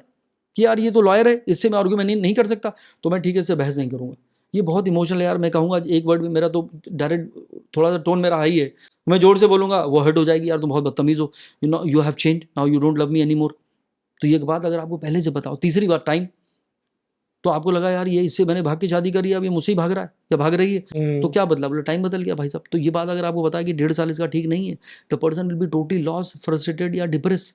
कि यार ये तो लॉयर है, इससे मैं आर्ग्यूमेंट नहीं कर सकता, तो मैं ठीक है इससे बहस नहीं करूंगा। ये बहुत इमोशनल है यार। मैं कहूँगा एक वर्ड में मेरा तो डायरेक्ट थोड़ा सा टोन मेरा हाई है, मैं जोर से बोलूंगा वो हर्ट हो जाएगी, यार तुम बहुत बदतमीज हो, you know you have change now, you don't love me any more. तो ये बात अगर आपको पहले से बताओ, तीसरी बार टाइम, तो आपको लगा यार ये इससे मैंने भाग के शादी करी है, अब ये मुझसे ही भाग रहा है या भाग रही है, तो क्या बदला? बोला टाइम बदल गया भाई साहब। तो ये बात अगर आपको बताया कि 1.5 साल इसका ठीक नहीं है, the person will be totally loss, frustrated या डिप्रेस।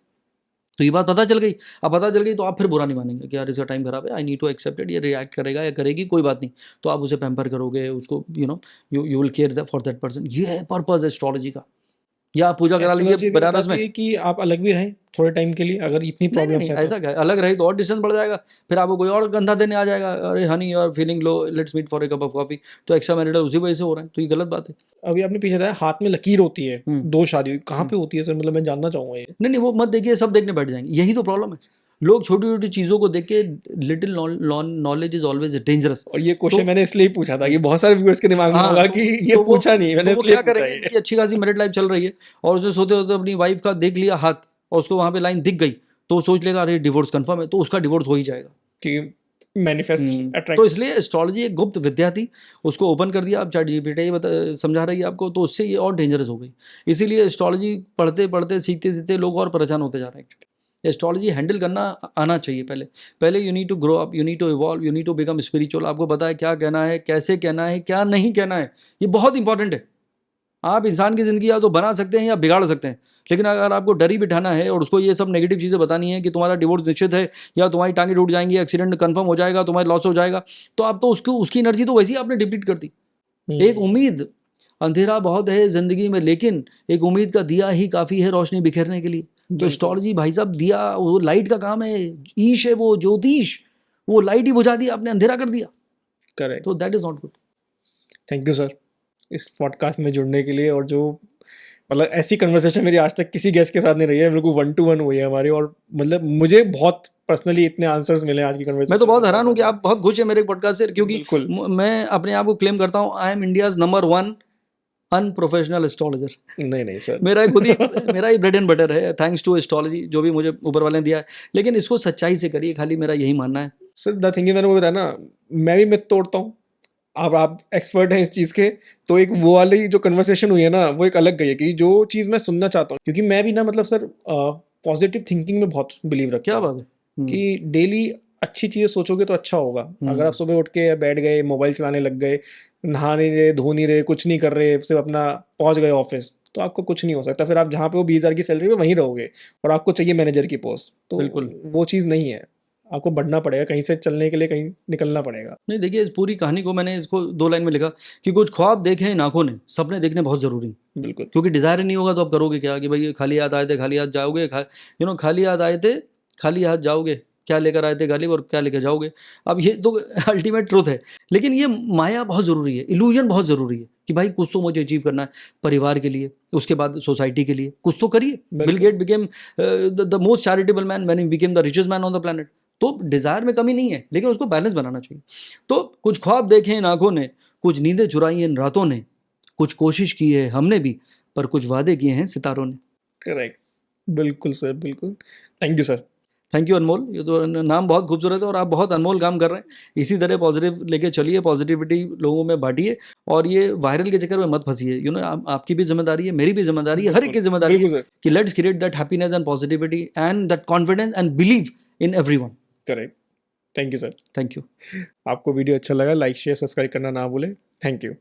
तो ये बात पता चल गई। अब पता चल गई तो आप फिर बुरा नहीं मानेंगे कि यार इसका टाइम खराब है, I need to accept it, ये रिएक्ट करेगा या करेगी कोई बात नहीं, तो आप उसे पैम्पर करोगे, उसको you know you will care for that person. ये है पर्पस एस्ट्रोलॉजी का। या आप पूजा करा लीजिए एस्ट्रोलॉजी भी बनारस में। बताती है कि आप अलग भी रहें थोड़े टाइम के लिए, अगर इतनी नहीं प्रॉब्लम्स नहीं है ऐसा क्या है, अलग रही तो और डिस्टेंस बढ़ जाएगा, फिर आपको कोई और गंधा देने आ जाएगा, अरे honey you are feeling low, let's meet for a cup of coffee, तो एक्स्ट्रा मैरिटल उसी वजह से हो रहा है, तो ये गलत बात है। अभी आपने पीछे बताया हाथ में लकीर होती है, हम्म। 2 शादी कहाँ पे होती है सर? मतलब मैं जानना चाहूंगा ये। नहीं नहीं वो मत देखिए, सब देखने बैठ जाएंगे, यही तो प्रॉब्लम है। लोग छोटी छोटी चीज़ों को देख के, little knowledge is always dangerous. और ये क्वेश्चन तो मैंने इसलिए ही पूछा था कि बहुत सारे व्यूअर्स के दिमाग में हाँ, होगा तो- कि ये तो वो- पूछा नहीं, मैंने तो वो इसलिए क्या पूछा करेंगे ये। कि अच्छी खासी मैरिड लाइफ चल रही है और उसने सोते होते अपनी वाइफ का देख लिया हाथ और उसको वहां पे लाइन दिख गई, तो वो सोच लेगा अरे डिवोर्स कंफर्म है, तो उसका डिवोर्स हो ही जाएगा। कि मैनिफेस्ट तो अट्रैक्ट। इसलिए एस्ट्रोलॉजी एक गुप्त विद्या थी, उसको ओपन कर दिया, अब चैट जीपीटी समझा रही है आपको, तो उससे ये और डेंजरस हो गई। इसीलिए एस्ट्रोलॉजी पढ़ते पढ़ते सीखते सीखते लोग और परेशान होते जा रहे हैं। एक्चुअली एस्ट्रोलॉजी हैंडल करना आना चाहिए पहले। पहले you need to grow up, you need to evolve, you need to become spiritual. आपको पता है क्या कहना है, कैसे कहना है, क्या नहीं कहना है, ये बहुत इंपॉर्टेंट है। आप इंसान की ज़िंदगी या तो बना सकते हैं या बिगाड़ सकते हैं, लेकिन अगर आपको डर ही बिठाना है और उसको ये सब नेगेटिव चीज़ें बतानी है कि तुम्हारा डिवोर्स निश्चित है या तुम्हारी टांगें टूट जाएंगी, एक्सीडेंट कंफर्म हो जाएगा, तुम्हारा लॉस हो जाएगा, तो आप तो उसको उसकी एनर्जी तो वैसे ही आपने डिप्लीट कर दी। एक उम्मीद, अंधेरा बहुत है ज़िंदगी में, लेकिन एक उम्मीद का दिया ही काफ़ी है रोशनी बिखेरने के लिए। तो बिल्कुल। एस्ट्रोलॉजी भाई साहब दिया, वो लाइट का काम है, ईश है वो ज्योतिष, वो लाइट ही बुझा दिया आपने, अंधेरा कर दिया, करेक्ट। तो that is not good. Thank you sir इस पॉडकास्ट में जुड़ने के लिए। और जो मतलब ऐसी कन्वर्सेशन मेरी आज तक किसी गेस्ट के साथ नहीं रही है, मेरे को 1-to-1 हुई है हमारी, और मतलब मुझे बहुत पर्सनली इतने आंसर्स मिले आज की कन्वर्सेशन। मैं तो बहुत हैरान हूँ कि आप बहुत खुश हैं मेरे पॉडकास्ट से, क्योंकि बिल्कुल। मैं अपने आप को क्लेम करता हूँ I am India's number 1 unprofessional astrologer. नहीं सर, मेरा खुद ही मेरा ही ब्रेड एंड बटर है, थैंक्स टू एस्ट्रोलॉजी, जो भी मुझे ऊपर वाले ने दिया है, लेकिन इसको सच्चाई से करिए, खाली मेरा यही मानना है। सर द थिंग मैंने वो बताया ना, मैं भी मिथ तोड़ता हूँ, अब आप एक्सपर्ट हैं इस चीज़ के, तो एक वो वाली जो कन्वर्सेशन हुई है ना, वो एक अलग गई है कि जो चीज़ मैं सुनना चाहता हूँ, क्योंकि मैं भी ना मतलब सर पॉजिटिव थिंकिंग में बहुत बिलीव रखता क्या हूँ बात है। कि डेली अच्छी चीज़ें सोचोगे तो अच्छा होगा। अगर आप सुबह उठ के बैठ गए, मोबाइल चलाने लग गए, नहा नहीं रहे, धो नहीं रहे, कुछ नहीं कर रहे, सिर्फ अपना पहुंच गए ऑफिस, तो आपको कुछ नहीं हो सकता। फिर आप जहाँ पे वो 20,000 की सैलरी पे वहीं रहोगे और आपको चाहिए मैनेजर की पोस्ट, तो बिल्कुल। वो चीज़ नहीं है। आपको बढ़ना पड़ेगा, कहीं से चलने के लिए कहीं निकलना पड़ेगा। नहीं देखिए, इस पूरी कहानी को मैंने इसको 2 लाइन में लिखा कि कुछ ख्वाब देखे हैं आंखों ने, सपने देखने बहुत ज़रूरी हैं। बिल्कुल। क्योंकि डिज़ायर नहीं होगा तो आप करोगे क्या कि भाई खाली हाथ आए थे खाली हाथ जाओगे, यू नो खाली हाथ आए थे खाली हाथ जाओगे, क्या लेकर आए थे गालिब और क्या लेकर जाओगे। अब ये तो अल्टीमेट ट्रूथ है, लेकिन ये माया बहुत ज़रूरी है, इल्यूजन बहुत ज़रूरी है कि भाई कुछ तो मुझे अचीव करना है परिवार के लिए, उसके बाद सोसाइटी के लिए कुछ तो करिए। Bill Gates became the most charitable man when he became the richest man on the planet. तो डिज़ायर में कमी नहीं है, लेकिन उसको बैलेंस बनाना चाहिए। तो कुछ ख्वाब देखे इन आंखों ने, कुछ नींदें चुराई इन रातों ने, कुछ कोशिश की है हमने भी, पर कुछ वादे किए हैं सितारों ने। करेक्ट। बिल्कुल सर, बिल्कुल। Thank you sir. Thank you Anmol, ये तो नाम बहुत खूबसूरत है और आप बहुत अनमोल काम कर रहे हैं। इसी तरह पॉजिटिव लेके चलिए, पॉजिटिविटी लोगों में बांटिए और ये वायरल के चक्कर में मत फंसिए। यू नो आपकी भी जिम्मेदारी है, मेरी भी जिम्मेदारी है, हर एक की जिम्मेदारी बिल्कुल है सर। कि let's create that happiness and positivity and that confidence and believe in everyone. Correct. Thank you sir. Thank you. आपको वीडियो अच्छा लगा, लाइक शेयर सब्सक्राइब करना ना भूलें। Thank you.